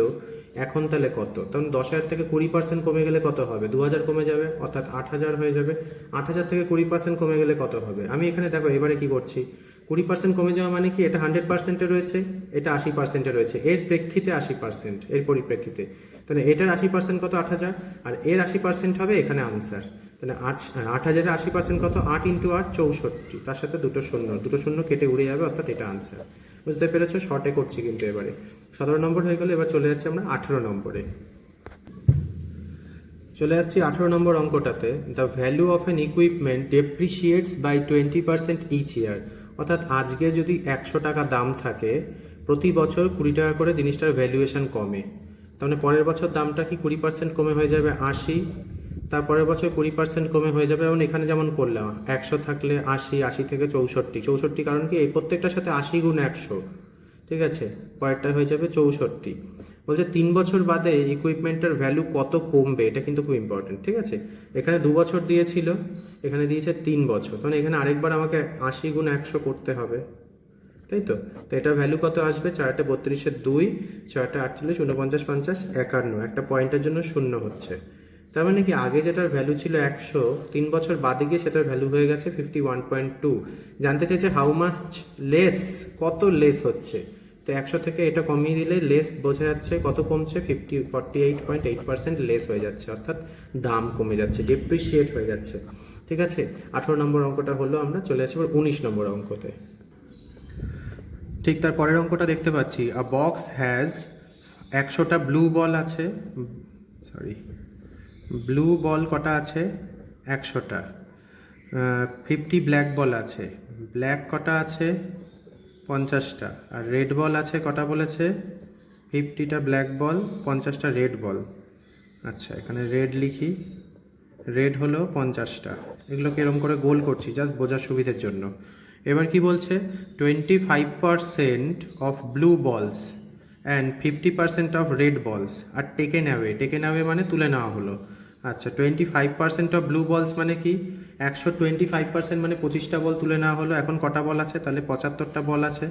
এখন তাহলে কত? তখন 10,000 থেকে 20% কমে গেলে কত হবে? 2000 কমে যাবে, অর্থাৎ 8,000 হয়ে যাবে। 8,000 থেকে 20% কমে গেলে কত হবে? আমি এখানে দেখো এবারে কি করছি, 20% কমে যাওয়া মানে কি? এটা 100%-এ রয়েছে, এটা 80%-এ রয়েছে, এর প্রেক্ষিতে 80%, এর পরিপ্রেক্ষিতে। তাহলে এটার 80% কত? 8,000, আর এর 80% হবে এখানে আনসার। তাহলে 8,000-এর 80% কত? 8 ইন্টু 8 64, তার সাথে দুটো শূন্য কেটে উড়ে যাবে, অর্থাৎ এটা আনসার। বুঝতে পেরেছো? শর্টে করছি কিন্তু এবারে। 17 নম্বর হয়ে গেলে এবার চলে যাচ্ছি আমরা 18 নম্বরে। চলে আসছি 18 নম্বর অঙ্কটাতে। The value of an equipment depreciates by 20% each year. অর্থাৎ আজকে যদি 100 টাকা দাম থাকে, প্রতি বছর 20 টাকা করে জিনিসটার ভ্যালুয়েশন কমে। তাহলে পরের বছর দামটা কি 20% কমে হয়ে যাবে 80, তারপরের বছর 20% কমে হয়ে যাবে, এবং এখানে যেমন করলাম 100 থাকলে 80, 80 থেকে 64, কারণ কি এই প্রত্যেকটার সাথে 80 গুণ 100, ঠিক আছে, পরেরটা হয়ে যাবে 64। বলছে 3 বছর বাদে ইকুইপমেন্টের ভ্যালু কত কমবে, এটা কিন্তু খুব ইম্পর্টেন্ট। ঠিক আছে, এখানে 2 বছর দিয়েছিল, এখানে দিয়েছে 3 বছর, মানে এখানে আরেকবার আমাকে 80 গুণ 100 করতে হবে, তাই তো? তো এটার ভ্যালু কত আসবে? 4 32 2, 4 48, 49 50, 51, একটা পয়েন্টের জন্য শূন্য হচ্ছে। তার মানে কি আগে যেটার ভ্যালু ছিল 100, 3 বছর বাদে গিয়ে সেটার ভ্যালু হয়ে গেছে 51.2। জানতে চাইছে হাউ মাচ লেস, কত লেস হচ্ছে। তো 100 থেকে এটা কমিয়ে দিলে লেস বোঝা যাচ্ছে কত কমছে, 48.8% লেস হয়ে যাচ্ছে, অর্থাৎ দাম কমে যাচ্ছে, ডেপ্রিসিয়েট হয়ে যাচ্ছে। ঠিক আছে, 18 নম্বর অঙ্কটা হলো। আমরা চলে আসি 19 নম্বর অঙ্কতে। ঠিক তার পরের অঙ্কটা দেখতে পাচ্ছি, আ বক্স হ্যাজ 100টা ব্লু বল আছে, ব্লু বল কটা আছে? 100টা। 50 ব্ল্যাক বল আছে, ব্ল্যাক কটা আছে? 50টা। আর রেড বল আছে কটা বলেছে? 50টা ব্ল্যাক বল, 50টা রেড বল। আচ্ছা, এখানে রেড লিখি, রেড হলো 50টা। এগুলোকে এরকম করে গোল করছি জাস্ট বোঝার সুবিধের জন্য। এবার কি বলছে? 25% অফ ব্লু বলস অ্যান্ড 50% অফ রেড বলস আর টেকেন অ্যাওয়ে মানে তুলে নেওয়া হলো। আচ্ছা, 25% অফ ব্লু বলস মানে কি? 125% মানে 25টা বল তুলে নেওয়া হলো। এখন কটা বল আছে? তাহলে 75টা বল আছে,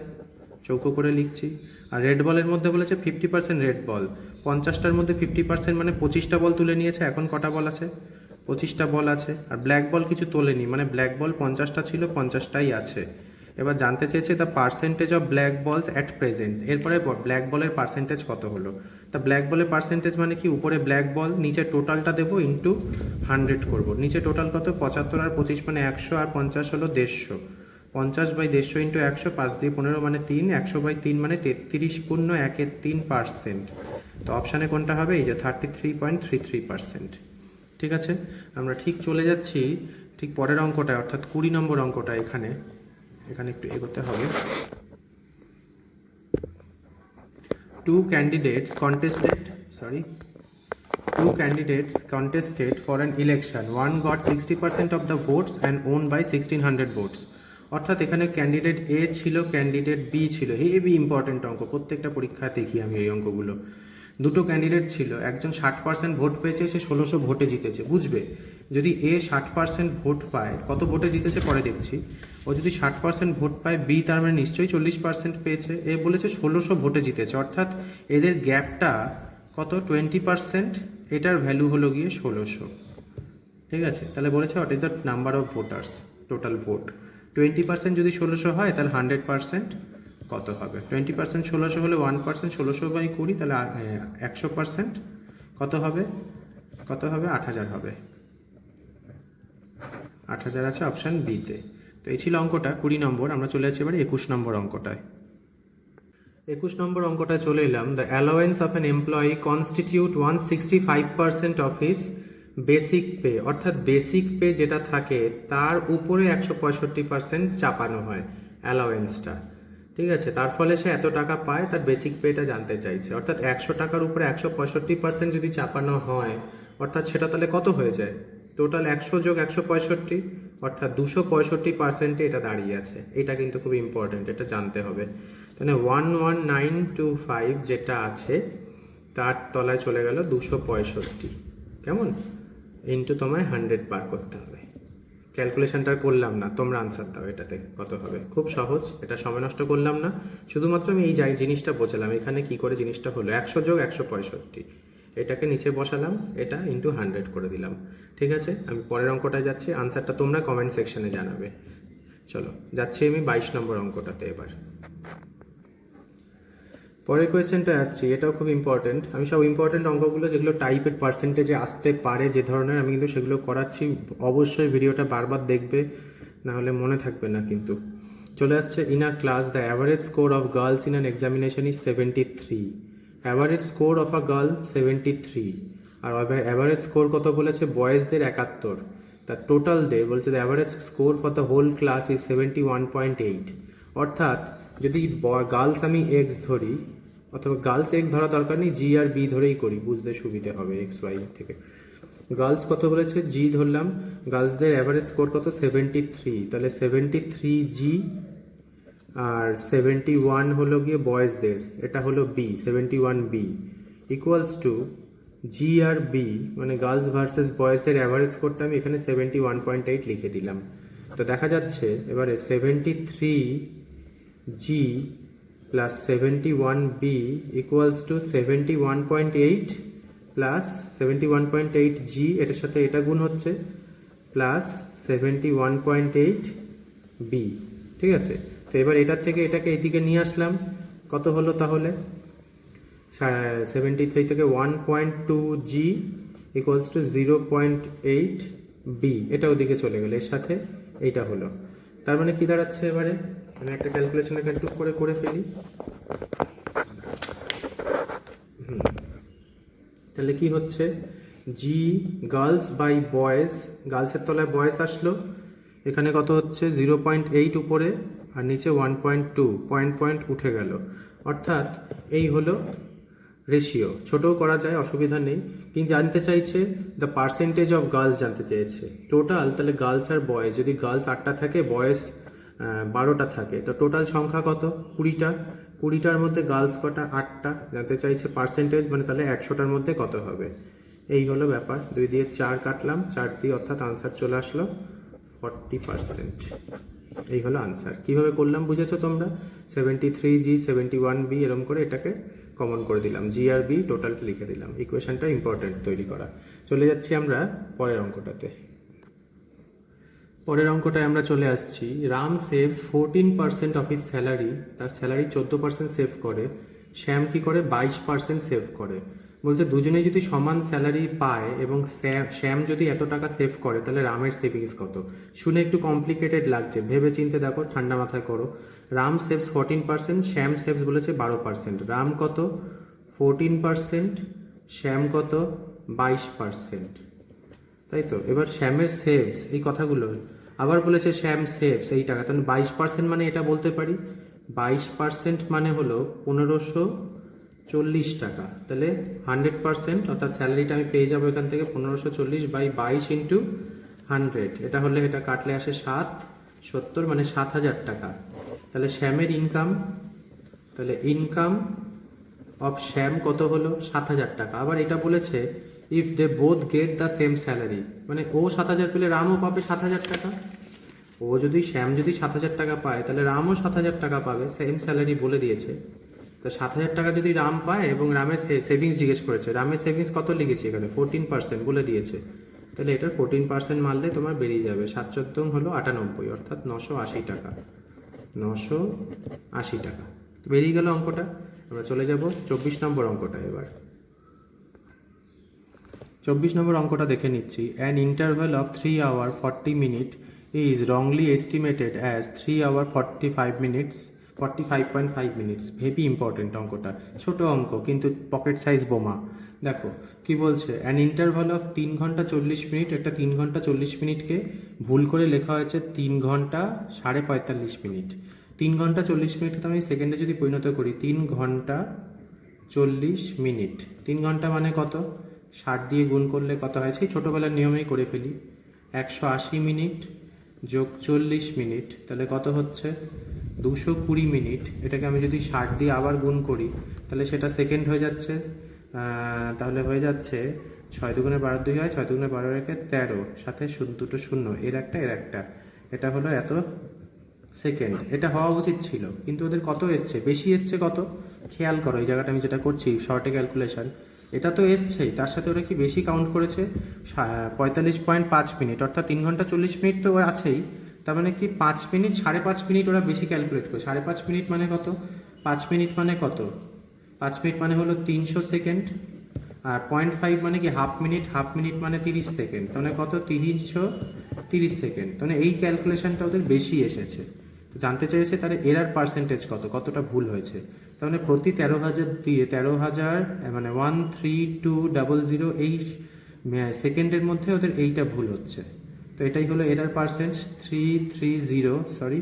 চৌকো করে লিখছি। আর রেড বলের মধ্যে বলেছে 50% রেড বল, 50টার মধ্যে 50% মানে 25টা বল তুলে নিয়েছে। এখন কটা বল আছে? 25টা বল আছে, আর ব্ল্যাক বল কিছু তোলেনি, মানে ব্ল্যাক বল 50টা ছিল, 50টাই আছে। এবার জানতে চেয়েছে দ্য পার্সেন্টেজ অফ ব্ল্যাক বলস অ্যাট প্রেজেন্ট। এরপরে ব্ল্যাক বলের পার্সেন্টেজ কত হলো। তা ব্ল্যাক বলের পার্সেন্টেজ মানে কি, উপরে ব্ল্যাক বল, নিচে টোটালটা দেবো ইন্টু 100 করবো। নিচে টোটাল কত, 75 আর 25 মানে 100, আর 50 হলো 150, 50/150 ইন্টু 100, 5 দিয়ে 15 মানে 3, 100/3 মানে 33.13%। তো অপশানে কোনটা হবে, এই যে 33.33%। ঠিক আছে, আমরা ঠিক চলে যাচ্ছি ঠিক পরের অঙ্কটা, অর্থাৎ 20 নম্বর অঙ্কটা। এখানে একটু এগোতে হবে। Two candidates contested for an election. One got 60% of the votes and won by 1600 votes. অর্থাৎ এখানে ক্যান্ডিডেট এ ছিল, ক্যান্ডিডেট বি ছিল। হেভি ইম্পর্টেন্ট অঙ্ক, প্রত্যেকটা পরীক্ষায় দেখি আমি এই অঙ্কগুলো। দুটো ক্যান্ডিডেট ছিল, একজন 60% ভোট পেয়েছে, সে 1600 ভোটে জিতেছে। বুঝবে, যদি এ 60% ভোট পায়, কত ভোটে জিতেছে পরে দেখছি, ও যদি 60% ভোট পায়, বি তার মানে নিশ্চয়ই 40% পেয়েছে। এ বলেছে 1600 ভোটে জিতেছে, অর্থাৎ এদের গ্যাপটা কত, 20%। এটার ভ্যালু হলো গিয়ে 1600। ঠিক আছে, তাহলে বলেছে what is the number of voters, total vote. 20% যদি 1600 হয়, তাহলে 100% কত হবে। 20% 1600 হলে 1%, 1600/20, তাহলে 100% কত হবে, 8000 হবে। 8000 আছে অপশান বিতে। তো এই ছিল অঙ্কটা 20 নম্বর। আমরা চলে যাচ্ছি এবারে 21 নম্বর অঙ্কটায়। 21 নম্বর অঙ্কটায় চলে এলাম। The allowance of an employee constitute 165% of his basic pay. অর্থাৎ বেসিক পে যেটা থাকে তার উপরে 165% চাপানো হয় অ্যালাওয়েন্সটা। ঠিক আছে, তার ফলে সে এত টাকা পায়, তার বেসিক পেটা জানতে চাইছে। অর্থাৎ 100 টাকার উপরে 165% যদি চাপানো হয়, অর্থাৎ সেটা তাহলে কত হয়ে যায়, টোটাল 100 যোগ 165, অর্থাৎ 265%-এ এটা দাঁড়িয়ে আছে। এটা কিন্তু খুব ইম্পর্টেন্ট, এটা জানতে হবে। তাহলে 11925 যেটা আছে তার তলায় চলে গেল 265। কেমন, ইন্টু তোমায় 100 বার করতে হবে। ক্যালকুলেশনটা করলাম না, তোমরা আনসার দাও এটাতে কত হবে। খুব সহজ, এটা সময় নষ্ট করলাম না, শুধুমাত্র আমি এই জিনিসটা বোঝালাম এখানে কি করে জিনিসটা হলো। 100 যোগ 165, এটাকে নিচে বসালাম, এটা ইন্টু 100 করে দিলাম। ঠিক আছে, আমি পরের অঙ্কটায় যাচ্ছি, আনসারটা তোমরা কমেন্ট সেকশনে জানাবে। চলো যাচ্ছি আমি 22 নম্বর অঙ্কটাতে এবার। পরের কোয়েশ্চেনটা আসছি, এটাও খুব ইম্পর্টেন্ট। আমি সব ইম্পর্টেন্ট অঙ্কগুলো যেগুলো টাইপের পার্সেন্টেজে আসতে পারে যে ধরনের, আমি কিন্তু সেগুলো করাচ্ছি। অবশ্যই ভিডিওটা বারবার দেখবে, নাহলে মনে থাকবে না কিন্তু। চলে আসছে, in a class the average score of girls in an examination is 73। Average score of a girl 73, আর অ্যাভারেজ স্কোর কত বলেছে, বয়েজদের 71। তার টোটাল বলছে the average score for the whole class is 71.8। অর্থাৎ যদি গার্লস আমি এক্স ধরি, অথবা গার্লস এক্স ধরা দরকার নেই, জি আর বি ধরেই করি, বুঝতে সুবিধে হবে এক্স ওয়াই থেকে। গার্লস কত বলেছে, জি ধরলাম। গার্লসদের অ্যাভারেজ স্কোর কত, 73, তাহলে 73G, আর 71 হলো গিয়ে বয়েজদের, এটা হলো B, 71B equals to G আর বি, মানে গার্লস ভার্সেস বয়েজদের অ্যাভারেজ স্কোরটা আমি এখানে 71.8 লিখে দিলাম। তো দেখা যাচ্ছে এবারে 73G plus 71B equals two 71.8 plus 71.8G, এটার সাথে এটা গুণ হচ্ছে, প্লাস 71.8B। ঠিক আছে, তো এবার এটার থেকে এটাকে এইদিকে নিয়ে আসলাম, কত হলো তাহলে, 73 থেকে 1.2G ইকুয়ালস টু 0.8B। এটা ওদিকে চলে গেল, এর সাথে এইটা হলো। তার মানে কি দাঁড়াচ্ছে, এবারে আমি একটা ক্যালকুলেশন এখানে টুক করে ফেলি। তাহলে কি হচ্ছে, জি গার্লস বাই বয়েজ, গার্লসের তলায় বয়েজ আসলো, এখানে কত হচ্ছে 0.8 উপরে, আর নিচে 1.2, পয়েন্ট উঠে গেল। অর্থাৎ এই হলো রেশিও, ছোটও করা যায়, অসুবিধা নেই। কিন্তু জানতে চাইছে দ্য পার্সেন্টেজ অফ গার্লস জানতে চেয়েছে টোটাল। তাহলে গার্লস আর বয়েজ, যদি গার্লস 8টা থাকে, বয়েজ 12টা থাকে, তো টোটাল সংখ্যা কত, 20টা। 20টার মধ্যে গার্লস কটা, 8টা। জানতে চাইছে পার্সেন্টেজ, মানে তাহলে 100টার মধ্যে কত হবে। এই হলো ব্যাপার। 2 দিয়ে 4 কাটলাম, 4 দিয়ে, অর্থাৎ আনসার চলে আসলো 40%। এই হলো আনসার। কিভাবে করলাম বুঝেছো তোমরা, 73G 71B এরকম করে এটাকে কমন করে দিলাম, জি আর বি টোটালটা লিখে দিলাম। ইকুয়েশনটা ইম্পর্টেন্ট তৈরি করা। চলে যাচ্ছি আমরা পরের অঙ্কটাতে। পরের অঙ্কটায় আমরা চলে আসছি। Ram saves 14% of his salary, তার স্যালারি 14% সেভ করে। শ্যাম কি করে 22% সেভ করে। বলছে দুজনেই যদি সমান স্যালারি পায় এবং শ্যাম যদি এত টাকা সেভ করে তাহলে রামের সেভিংস কত। শুনে একটু কমপ্লিকেটেড লাগছে, ভেবে চিন্তে দেখো, ঠান্ডা মাথায় করো। রাম সেভস 14%, শ্যাম সেভস বলেছে 12%। রাম কত 14%, শ্যাম কত 22%, তাই তো। এবার শ্যামের সেভস এই কথাগুলো আবার বলেছে, শ্যাম সেভস এই টাকা, তাহলে 22% মানে এটা বলতে পারি 22% মানে হলো 1540 টাকা। তাহলে 100% অর্থাৎ স্যালারিটা আমি পেয়ে যাবো এখান থেকে 1540 বাই 22 ইন্টু 100, এটা হলে এটা কাটলে আসে 770 মানে 7000 টাকা। তাহলে শ্যামের ইনকাম, তাহলে ইনকাম অফ শ্যাম কত হলো 7000 টাকা। আবার এটা বলেছে if they both get the same salary, মানে ও 7000 পেলে রামও পাবে 7000 টাকা। ও যদি শ্যাম যদি 7000 টাকা পায় তাহলে রামও 7000 টাকা পাবে, সেম স্যালারি বলে দিয়েছে। তো 7000 টাকা যদি রাম পায় এবং রামের সেভিংস জিজ্ঞেস করেছে, রামের সেভিংস কত লিখেছে এখানে 14% বলে দিয়েছে, তাহলে এটা 14% মারলে তোমার বেরিয়ে যাবে 7/14 হলো 98, অর্থাৎ 980 টাকা। 980 টাকা তো বেরিয়ে গেল অঙ্কটা। আমরা চলে যাব 24 নম্বর অঙ্কটা এবার। 24 নম্বর অঙ্কটা দেখে নিচ্ছি। An interval of 3 hours 40 minutes is wrongly estimated as 3 hours 45.5 minutes. Heavy important অঙ্কটা, ছোট অঙ্ক কিন্তু পকেট সাইজ বোমা। দেখো কি বলছে, অ্যান ইন্টারভ্যাল অফ 3 ঘন্টা 40 মিনিট, একটা 3 ঘন্টা 40 মিনিটকে ভুল করে লেখা হয়েছে 3 ঘন্টা 45.5 মিনিট। 3 ঘন্টা 40 মিনিটকে আমি সেকেন্ডে যদি পরিণত করি, 3 ঘন্টা 40 মিনিট, 3 ঘন্টা মানে কত, 60 দিয়ে গুণ করলে কত হয়, সেই ছোটোবেলার নিয়মেই করে ফেলি। 180 মিনিট যোগ 40 মিনিট, তাহলে কত হচ্ছে 220 মিনিট। এটাকে আমি যদি 60 দিয়ে আবার গুণ করি তাহলে সেটা সেকেন্ড হয়ে যাচ্ছে। তাহলে হয়ে যাচ্ছে 6 দুগুণে 12 2 হয়, 6 দুগুণে 12 রেখে 13, সাথে দুটো শূন্য, এর একটা এর একটা, এটা হলো এত সেকেন্ড। এটা হওয়া উচিত ছিল কিন্তু ওদের কত এসছে, বেশি এসছে কত, খেয়াল করো এই জায়গাটা আমি যেটা করছি শর্টে ক্যালকুলেশন, এটা তো এসছেই, তার সাথে ওরা কি বেশি কাউন্ট করেছে 45.5 মিনিট, অর্থাৎ 3 ঘন্টা 40 মিনিট তো আছেই, তার মানে কি 5 মিনিট 5.5 মিনিট ওরা বেশি ক্যালকুলেট করে। 5.5 মিনিট মানে কত, 5 মিনিট মানে কত, 5 মিনিট মানে হলো 300 সেকেন্ড, আর 0.5 মানে কি হাফ মিনিট, হাফ মিনিট মানে 30 সেকেন্ড, তাহলে কত 330 সেকেন্ড। তাহলে এই ক্যালকুলেশনটা ওদের বেশি এসেছে। তো জানতে চেয়েছে তাহলে এরার পার্সেন্টেজ কত, কতটা ভুল হয়েছে। তাহলে প্রতি 13,000 দিয়ে 13,000 মানে 13200 এই সেকেন্ডের মধ্যে ওদের এইটা ভুল হচ্ছে। তো এটাই হলো এরার পার্সেন্ট 330, সরি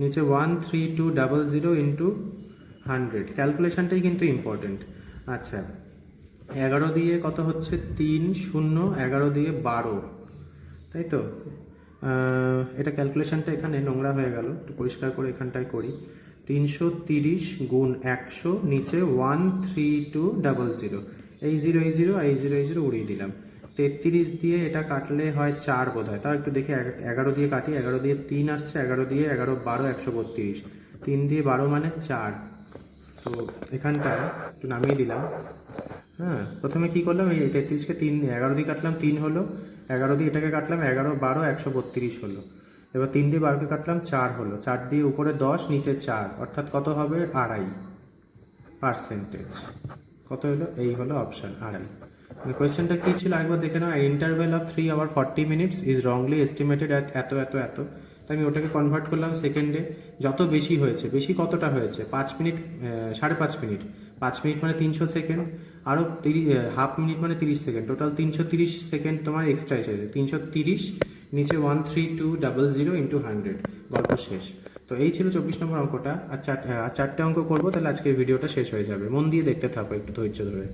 নিচে 13200 ইন্টু 100। ক্যালকুলেশনটাই কিন্তু ইম্পর্টেন্ট। আচ্ছা 11 দিয়ে কত হচ্ছে 3 0, 11 দিয়ে 12, তাই তো। এটা ক্যালকুলেশনটা এখানে নোংরা হয়ে গেল, একটু পরিষ্কার করে এখানটায় করি। 330 গুণ 100 নিচে 13200, এই 0 এই 0 এই 0 এই 0 উড়িয়ে দিলাম। 33 দিয়ে এটা কাটলে হয় 4 বোধ হয়, তাও একটু দেখে 11 দিয়ে কাটি, 11 দিয়ে 3 আসছে, 11 দিয়ে 11 12 132, 3 দিয়ে 12 মানে 4। তো এখানটায় একটু নামিয়ে দিলাম। হ্যাঁ প্রথমে কি করলাম, এই 33কে 3 দিয়ে 11 দিয়ে কাটলাম 3 হলো, 11 দিয়ে এটাকে কাটলাম 11 12 132 হলো। এবার 3 দিয়ে 12কে কাটলাম 4 হলো, 4 দিয়ে উপরে 10 নিচে 4, অর্থাৎ কত হবে 2.5%। কত হলো, এই হলো অপশান 2.5। কোয়েশ্চেনটা কী ছিল আরেকবার দেখে নাও। Interval of 3 hours 40 minutes is wrongly estimated at এত এত এত। তো আমি ওটাকে কনভার্ট করলাম সেকেন্ডে। যত বেশি হয়েছে, বেশি কতটা হয়েছে 5 মিনিট 5.5 মিনিট, 5 মিনিট মানে 300 সেকেন্ড, আরও হাফ মিনিট মানে 30 সেকেন্ড, টোটাল 330 সেকেন্ড তোমার এক্সট্রা এসেছে। 330 নিচে 13200 ইন্টু 100, গল্প শেষ। তো এই ছিল 24 নম্বর অঙ্কটা। আর 4টে অঙ্ক করবো, তাহলে আজকের ভিডিওটা শেষ হয়ে যাবে। মন দিয়ে দেখতে থাকো একটু ধৈর্য ধরে।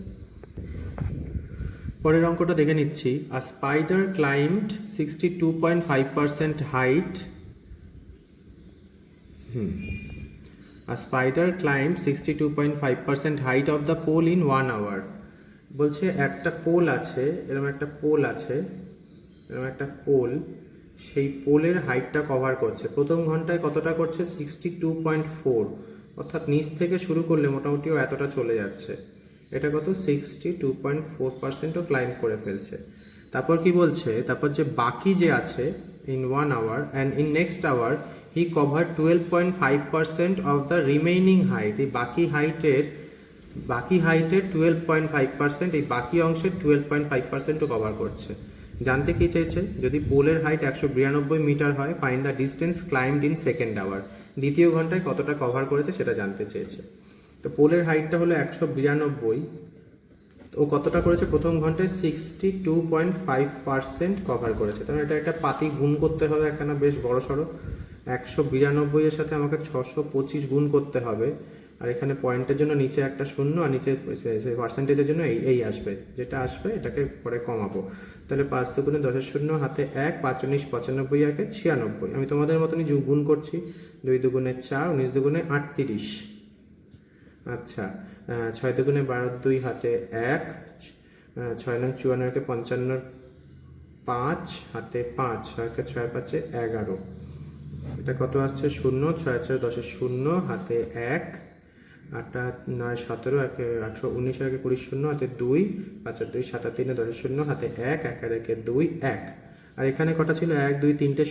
পরের অঙ্কটা দেখে নিচ্ছি। A spider climbed 62.5% height. A spider climbed 62.5% height of the pole in 1 hour. বলছে একটা পোল আছে, এরকম একটা পোল আছে, এরকম একটা পোল, সেই পোলের হাইটটা কভার করছে। প্রথম ঘন্টায় কতটা করছে 62.4, অর্থাৎ নিচ থেকে শুরু করলে মোটামুটিও এতটা চলে যাচ্ছে। এটা কত 62.4%ও ক্লাইম করে ফেলছে। তারপর কি বলছে, তারপর যে বাকি যে আছে in 1 hour and in next hour he cover 12.5% of the remaining height. এই বাকি হাইটের 12.5%, এই বাকি অংশের 12.5%ও কভার করছে। জানতে কি চেয়েছে, যদি পোলের হাইট 192 মিটার হয়, find the distance climbed in second hour. দ্বিতীয় ঘন্টায় কতটা কভার করেছে সেটা জানতে চেয়েছে। তো পোলের হাইটটা হলো 192, ও কতটা করেছে প্রথম ঘন্টায় 62.5% কভার করেছে। তাহলে এটা একটা পাতি গুণ করতে হবে একখানা বেশ বড় সড়ো। 192 এর সাথে আমাকে 625 গুণ করতে হবে, আর এখানে পয়েন্টের জন্য নিচে একটা শূন্য, আর নিচে পার্সেন্টেজের জন্য এই আসবে, যেটা আসবে এটাকে পরে কমাবো। তাহলে 5 দুগুণে 10 শূন্য, হাতে 1, 5 19 95, একে 96। আমি তোমাদের মতনই গুণ করছি, 2 দুগুণে 4, 19 দুগুণে 38। আচ্ছা, 6 দুগুণে 12, 2 হাতে 1, 6 9 54, একে 55, 5 হাতে 5, 6 6 5 11। এটা কত আসছে 0, 6 4 10 শূন্য, হাতে 1, 8 9 17, একে 119, একে 20 শূন্য, হাতে 2, 5 2 7 3 10 শূন্য, হাতে 1, 1 একে 2 1। আর এখানে কটা ছিল 1 2 3টে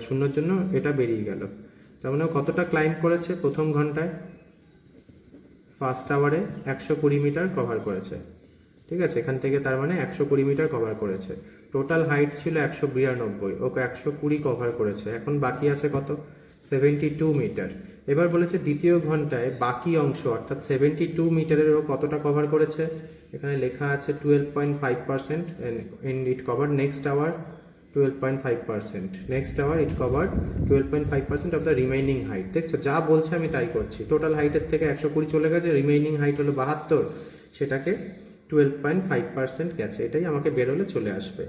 শূন্যর জন্য এটা বেরিয়ে গেল। তার মানে কতটা ক্লাইম্ব করেছে প্রথম ঘন্টায়, ফার্স্ট আওয়ারে 120 মিটার কভার করেছে। ঠিক আছে, এখান থেকে তার মানে 120 মিটার কভার করেছে। টোটাল হাইট ছিল 192, ওকে 120 কভার করেছে। এখন বাকি আছে কত, 72 মিটার। এবার বলেছে দ্বিতীয় ঘন্টায় বাকি অংশ অর্থাৎ 72 মিটারের ও কতটা কভার করেছে। এখানে লেখা আছে 12.5%, and it cover next hour 12.5%, next hour it cover 12.5% of the remaining height. দেখছো, যা বলছে আমি তাই করছি। টোটাল হাইটের থেকে 120 চলে গেছে, রিমেইনিং হাইট হলো 72, সেটাকে 12.5% গেছে, এটাই আমাকে বেরোলে চলে আসবে।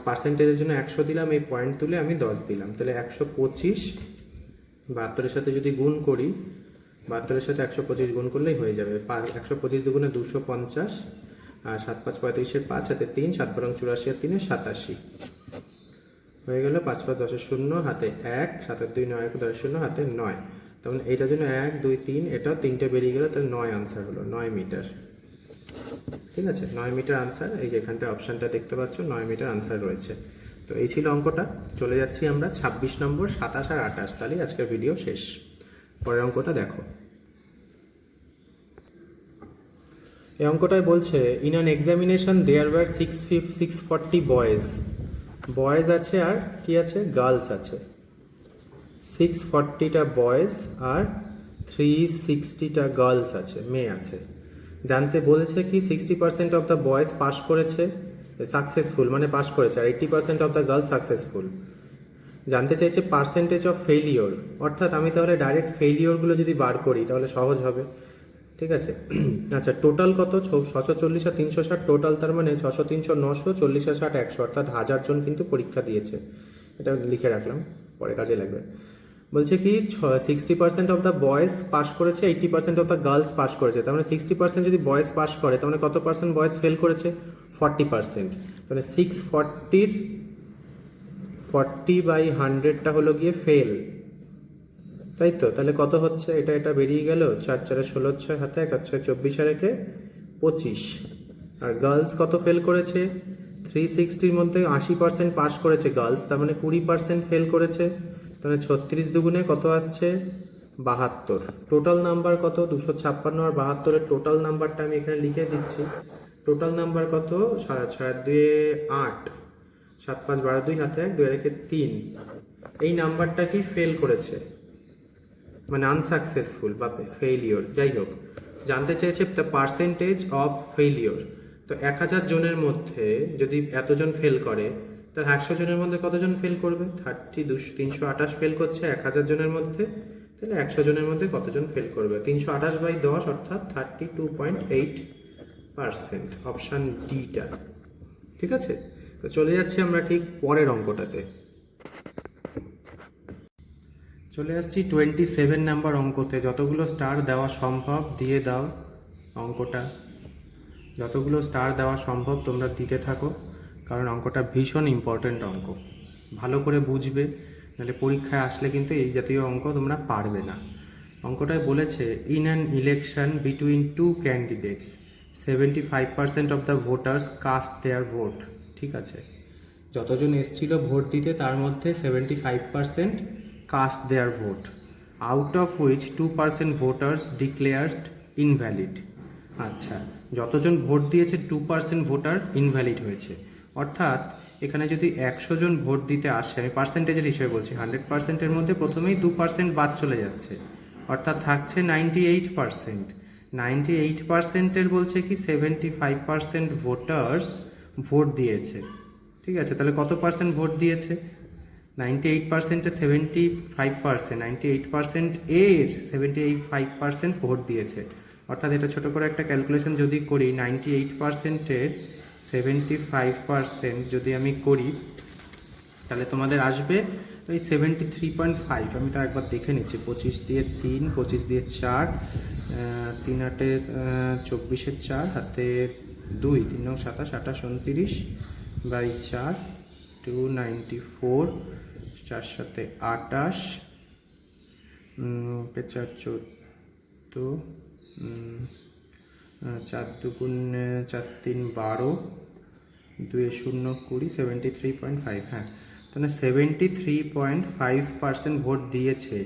পার্সেন্টেজের জন্য 100 দিলাম, এই পয়েন্ট তুলে আমি 10 দিলাম, তাহলে 125 72-এর সাথে যদি গুণ করি, 72-এর সাথে 125 গুণ করলেই হয়ে যাবে। 125 দুগুণে 250, আর 7 5 35, 5 হাতে 3, 7 12 84, আর 3 87 হয়ে গেল। 5 5 10 শূন্য, হাতে 1, 7 2 9 10 শূন্য, হাতে 9। তখন এইটার জন্য 1 2 3, এটাও 3টে বেরিয়ে গেল, তাহলে 9 আনসার হলো, 9 মিটার। ঠিক আছে, 9 মিটার আনসার। এই যে এখানটা অপশানটা দেখতে পাচ্ছ, 9 মিটার আনসার রয়েছে। তো এই ছিল অঙ্কটা। চলে যাচ্ছি আমরা 26 নম্বর, 27 আর 28। তাহলে আজকের ভিডিও শেষ। পরের অঙ্কটা দেখো। এই অঙ্কটায় বলছে, in an examination there were 640 boys আছে, আর কি আছে, গার্লস আছে। 640টা বয়েজ আর 360টা গার্লস আছে, মেয়ে আছে। জানতে বলেছে কি 60% অফ দ্য বয়েজ পাস করেছে, সাকসেসফুল মানে পাস করেছে, আর 80% অফ দ্য গার্লস সাকসেসফুল। জানতে চাইছে পার্সেন্টেজ অফ ফেলিওর, অর্থাৎ আমি তাহলে ডাইরেক্ট ফেলিওরগুলো যদি বার করি তাহলে সহজ হবে। ঠিক আছে, আচ্ছা টোটাল কত, 640 আর 360 টোটাল, তার মানে 600 300 900, 40 আর 60 100, অর্থাৎ 1000 জন কিন্তু পরীক্ষা দিয়েছে। এটা লিখে রাখলাম, পরে কাজে লাগবে। বলছে কি 60% অফ দ্য বয়েজ পাস করেছে, 80% অফ দ্য গার্লস পাস করেছে। তার মানে 60% যদি বয়েজ পাস করে, তার মানে কত পার্সেন্ট বয়েজ ফেল করেছে, 40%। তাহলে 640 40/100টা হলো গিয়ে ফেল, তাই তো। তাহলে কত হচ্ছে, এটা বেরিয়ে গেল, 4 4 16 6, হাতে 4 6 24, আর একে 25। আর গার্লস কত ফেল করেছে, 360-র মধ্যে 80% পাস করেছে গার্লস, তার মানে 20% ফেল করেছে। তাহলে 36 দুগুণে কত আসছে, 72। টোটাল নাম্বার কত, 256 আর 72-এর টোটাল নাম্বারটা আমি এখানে লিখে দিচ্ছি। টোটাল নাম্বার কত, 6 2 8, 7 5 12 2, হাতে 1 2, আর একে 3। এই নাম্বারটা কি ফেল করেছে, মানে আনসাকসেসফুল বা ফেইলিওর, যাই হোক। জানতে চেয়েছে দ্য পার্সেন্টেজ অফ ফেইলিওর। তো 1000 জনের মধ্যে যদি এতজন ফেল করে, তাহলে 100 জনের মধ্যে কতজন ফেল করবে, 328 ফেল করছে 1000 জনের মধ্যে, তাহলে 100 জনের মধ্যে কতজন ফেল করবে, 328/10, অর্থাৎ 32.8%, অপশান ডিটা। ঠিক আছে, তো চলে যাচ্ছি আমরা ঠিক পরের অঙ্কটাতে। চলে আসছি 27 নাম্বার অঙ্কতে। যতগুলো স্টার দেওয়া সম্ভব দিয়ে দাও অঙ্কটা, যতগুলো স্টার দেওয়া সম্ভব তোমরা দিতে থাকো, কারণ অঙ্কটা ভীষণ ইম্পর্ট্যান্ট অঙ্ক। ভালো করে বুঝবে, নাহলে পরীক্ষায় আসলে কিন্তু এই জাতীয় অঙ্ক তোমরা পারবে না। অঙ্কটায় বলেছে in an election between two candidates 75% of the voters cast their vote. ঠিক আছে, যতজন এসেছিল ভোট দিতে তার মধ্যে 75% cast their vote, out of which 2% voters declared invalid. আচ্ছা, যতজন ভোট দিয়েছে 2% ভোটার ইনভ্যালিড হয়েছে। অর্থাৎ এখানে যদি 100 জন ভোট দিতে আসে, আমি পার্সেন্টেজের হিসেবে বলছি, 100%-এর মধ্যে প্রথমেই 2% বাদ চলে যাচ্ছে, অর্থাৎ থাকছে 98%। 98%-এর বলছে কি 75% ভোটার্স ভোট দিয়েছে। ঠিক আছে, তাহলে কত পার্সেন্ট ভোট দিয়েছে? 98%-এ 75%, 98% এর 75% ভোট দিয়েছে। অর্থাৎ এটা ছোট করে একটা ক্যালকুলেশন যদি করি, 98%-এর 75% যদি আমি করি, তাহলে তোমাদের আসবে ওই 73.5। আমি তো একবার দেখে নিচ্ছি, 25 দিয়ে 3, 25 দিয়ে 4, 3 8 24, 4 হাতে 2, 3 9 27, 28 29 বাই 4, 294, 4 7 28, 4 14, 4 2 4 3 12, 2 0 20, 73.5। হ্যাঁ, তাহলে 73.5% ভোট দিয়েছে,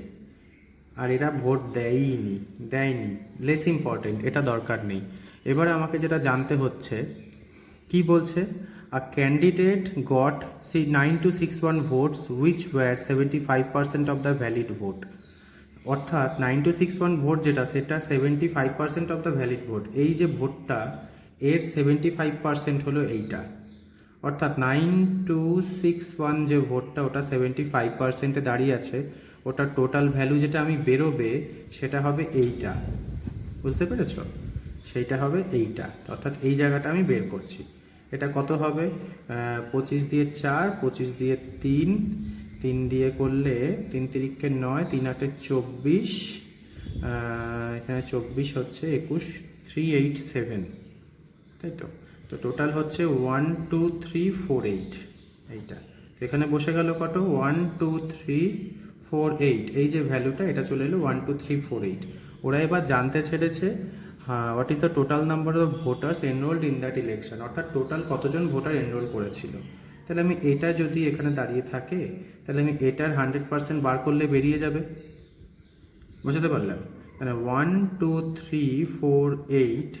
আর এরা ভোট দেয়নি। লেস ইম্পর্টেন্ট, এটা দরকার নেই। এবারে আমাকে যেটা জানতে হচ্ছে, কি বলছে, আ candidate goat 9261 votes which were 75% of the valid vote. অর্থাৎ 9261 ভোট যেটা, সেটা 75% অফ দ্য ভ্যালিড ভোট। এই যে ভোটটা, এর 75% হলো এইটা। অর্থাৎ 9261 যে ভোটটা, ওটা 75%-এ দাঁড়িয়ে আছে। ওটার টোটাল ভ্যালু যেটা আমি বেরোবে সেটা হবে এইটা, বুঝতে পেরেছ? সেইটা হবে এইটা, অর্থাৎ এই জায়গাটা আমি বের করছি। এটা কত হবে? 25 দিয়ে 4, 25 দিয়ে 3, 3 দিয়ে করলে 3 তিরিকে 9, 3 8 24, এখানে 24 হচ্ছে 21, 387, তাই তো? তো টোটাল হচ্ছে 12348, এইটা। তো এখানে বসে গেল কত? 12348। এই যে ভ্যালুটা, এটা চলে এলো 12348। ওরা এবার জানতে ছেড়েছে, হ্যাঁ, what is the total number of voters enrolled in that election. অর্থাৎ টোটাল কতজন ভোটার এনরোল করেছিল। তাহলে আমি এটা যদি এখানে দাঁড়িয়ে থাকে, তাহলে আমি এটার 100% বার করলে বেরিয়ে যাবে। বুঝতে পারলাম? মানে 12348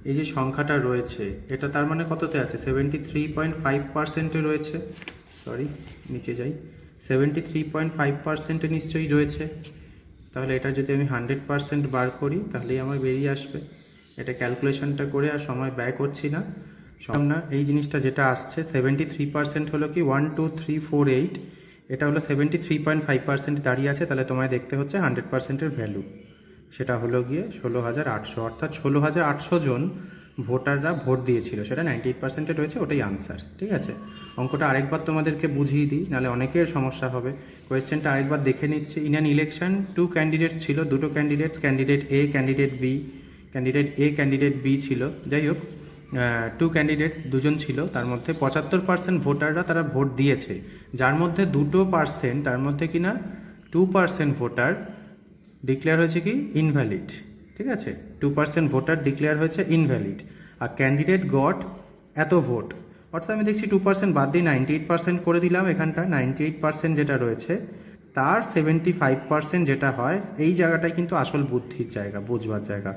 এই যে সংখ্যাটা রয়েছে, এটা তার মানে কততে আছে? 73.5%-এ রয়েছে। সরি, নিচে যাই। 73.5%-এ নিশ্চয়ই রয়েছে। তাহলে এটা যদি আমি 100% বার করি, তাহলেই আমার বেরিয়ে আসবে। এটা ক্যালকুলেশনটা করে আর সময় ব্যয় করছি না। না, এই জিনিসটা যেটা আসছে 73% হলো কি 12348, এটা হলো 73.5% দাঁড়িয়ে আছে। তাহলে তোমায় দেখতে হচ্ছে 100%-এর ভ্যালু, সেটা হলো গিয়ে 16,800। অর্থাৎ 16,800 জন ভোটাররা ভোট দিয়েছিল, সেটা 98%-এ রয়েছে, ওটাই আনসার। ঠিক আছে, অঙ্কটা আরেকবার তোমাদেরকে বুঝিয়ে দিই, নাহলে অনেকের সমস্যা হবে। কোয়েশ্চেনটা আরেকবার দেখে নিচ্ছি। ইন অ্যান ইলেকশন 2 ক্যান্ডিডেটস ছিল, দুটো ক্যান্ডিডেটস, ক্যান্ডিডেট এ, ক্যান্ডিডেট বি। ক্যান্ডিডেট এ, ক্যান্ডিডেট বি ছিল, যাই হোক, 2 ক্যান্ডিডেট, দুজন ছিল। তার মধ্যে 75% ভোটাররা তারা ভোট দিয়েছে, যার মধ্যে 2%, তার মধ্যে কিনা 2% ভোটার ডিক্লেয়ার হয়েছে কি ইনভ্যালিড। ঠিক আছে, 2% ভোটার ডিক্লেয়ার হয়েছে ইনভ্যালিড। আর ক্যান্ডিডেট গট এত ভোট, অর্থাৎ আমি দেখছি 2% বাদ দিয়ে 98% করে দিলাম। এখানটা 98% যেটা রয়েছে, তার 75% যেটা হয়, এই জায়গাটাই কিন্তু আসল বুদ্ধির জায়গা, বুঝবার জায়গা।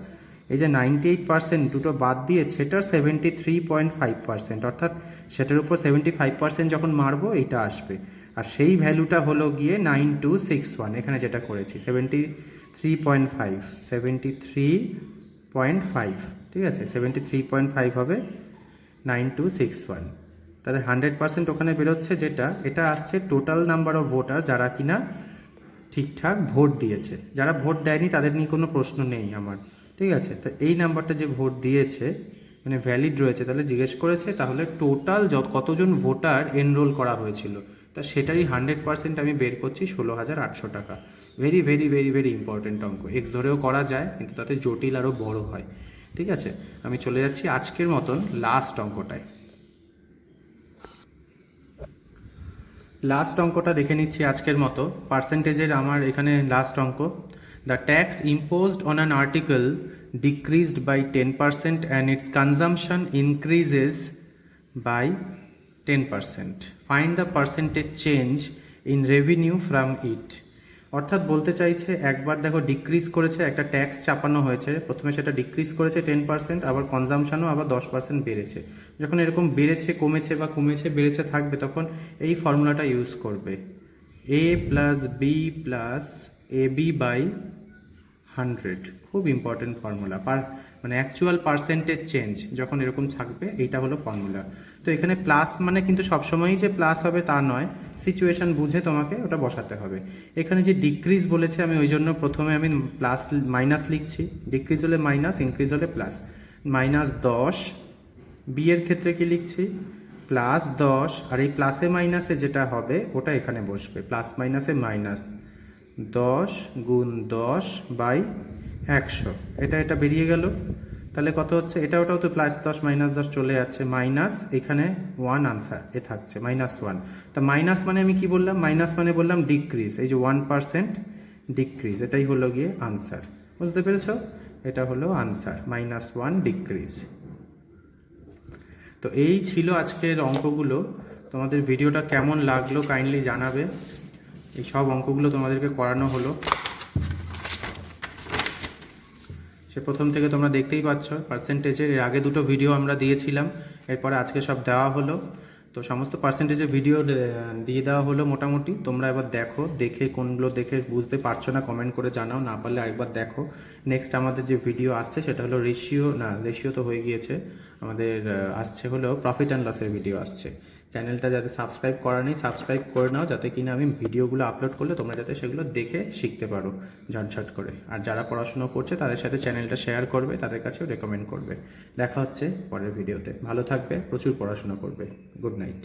এই যে 98% দুটো বাদ দিয়ে, সেটার 73.5%, অর্থাৎ সেটার উপর 75% যখন মারবো, এইটা আসবে। আর সেই ভ্যালুটা হলো গিয়ে 9261, এখানে যেটা করেছি 73.5, 73.5। ঠিক আছে, 73.5 হবে 9261। তাহলে 100% ওখানে বেরোচ্ছে যেটা, এটা আসছে টোটাল নাম্বার অফ ভোটার যারা কিনা ঠিকঠাক ভোট দিয়েছে। যারা ভোট দেয়নি তাদের নিয়ে কোনো প্রশ্ন নেই আমার। ঠিক আছে, তো এই নাম্বারটা যে ভোট দিয়েছে, মানে ভ্যালিড রয়েছে, তাহলে জিজ্ঞেস করেছে তাহলে টোটাল কতজন ভোটার এনরোল করা হয়েছিল, তা সেটারই 100% আমি বের করছি 16,800 টাকা। Very very very very important অঙ্ক। এক্স ধরেও করা যায়, কিন্তু তাতে জটিল আরও বড় হয়। ঠিক আছে, আমি চলে যাচ্ছি আজকের মতন লাস্ট অঙ্কটায়। লাস্ট অঙ্কটা দেখে নিচ্ছি আজকের মতো। পার্সেন্টেজের আমার এখানে লাস্ট অঙ্ক। The tax imposed on an article decreased by 10% and its consumption increases by 10%. Find the percentage change in revenue from it. অর্থাৎ বলতে চাইছে একবার দেখো ডিক্রিজ করেছে, একটা ট্যাক্স চাপানো হয়েছে, প্রথমে সেটা ডিক্রিজ করেছে 10%, আবার কনজামশনও আবার 10% বেড়েছে। যখন এরকম বেড়েছে কমেছে বা কমেছে বেড়েছে থাকবে, তখন এই ফর্মুলাটা ইউজ করবে, a plus B plus A B by 100। খুব ইম্পর্টেন্ট ফর্মুলা, মানে অ্যাকচুয়াল পার্সেন্টেজ চেঞ্জ যখন এরকম থাকবে, এইটা হলো ফর্মুলা। তো এখানে প্লাস মানে কিন্তু সবসময়ই যে প্লাস হবে তা নয়, সিচুয়েশন বুঝে তোমাকে ওটা বসাতে হবে। এখানে যে ডিক্রিজ বলেছে আমি ওই জন্য প্রথমে আমি প্লাস মাইনাস লিখছি, ডিক্রিজ হলে মাইনাস, ইনক্রিজ হলে প্লাস। -10, বি এর ক্ষেত্রে কি লিখছি +10, আর এই প্লাসে মাইনাসে যেটা হবে ওটা এখানে বসবে, প্লাস মাইনাসে মাইনাস 10 গুণ 10 বাই 100। এটা বেরিয়ে গেল, তাহলে কত হচ্ছে, ওটাও তো +10 -10 চলে যাচ্ছে, মাইনাস এখানে 1 আনসার এ থাকছে -1। তা মাইনাস মানে আমি কি বললাম, মাইনাস মানে বললাম ডিক্রিজ, এই যে 1% ডিক্রিজ, এটাই হলো গিয়ে আনসার। বুঝতে পেরেছ? এটা হলো আনসার, -1 ডিক্রিজ। তো এই ছিল আজকের অঙ্কগুলো। তোমাদের ভিডিওটা কেমন লাগলো কাইন্ডলি জানাবে। এই সব অঙ্কগুলো তোমাদেরকে করানো হলো, সে প্রথম থেকে তোমরা দেখতেই পাচ্ছ পার্সেন্টেজের। এর আগে দুটো ভিডিও আমরা দিয়েছিলাম, এরপরে আজকে সব দেওয়া হলো। তো সমস্ত পার্সেন্টেজের ভিডিও দিয়ে দেওয়া হলো মোটামুটি। তোমরা এবার দেখো, দেখে কোনগুলো দেখে বুঝতে পারছো না কমেন্ট করে জানাও, না পারলে আরেকবার দেখো। নেক্সট আমাদের যে ভিডিও আসছে সেটা হলো রেশিও তো হয়ে গিয়েছে, আমাদের আসছে হলো প্রফিট অ্যান্ড লসের ভিডিও আসছে। চ্যানেলটা যাতে সাবস্ক্রাইব করা নেই সাবস্ক্রাইব করে নাও, যাতে কিনা আমি ভিডিওগুলো আপলোড করলে তোমরা যাতে সেগুলো দেখে শিখতে পারো ঝটঝট করে। আর যারা পড়াশুনো করছে তাদের সাথে চ্যানেলটা শেয়ার করবে, তাদের কাছেও রেকমেন্ড করবে। দেখা হচ্ছে পরের ভিডিওতে। ভালো থাকবে, প্রচুর পড়াশুনো করবে। Good night.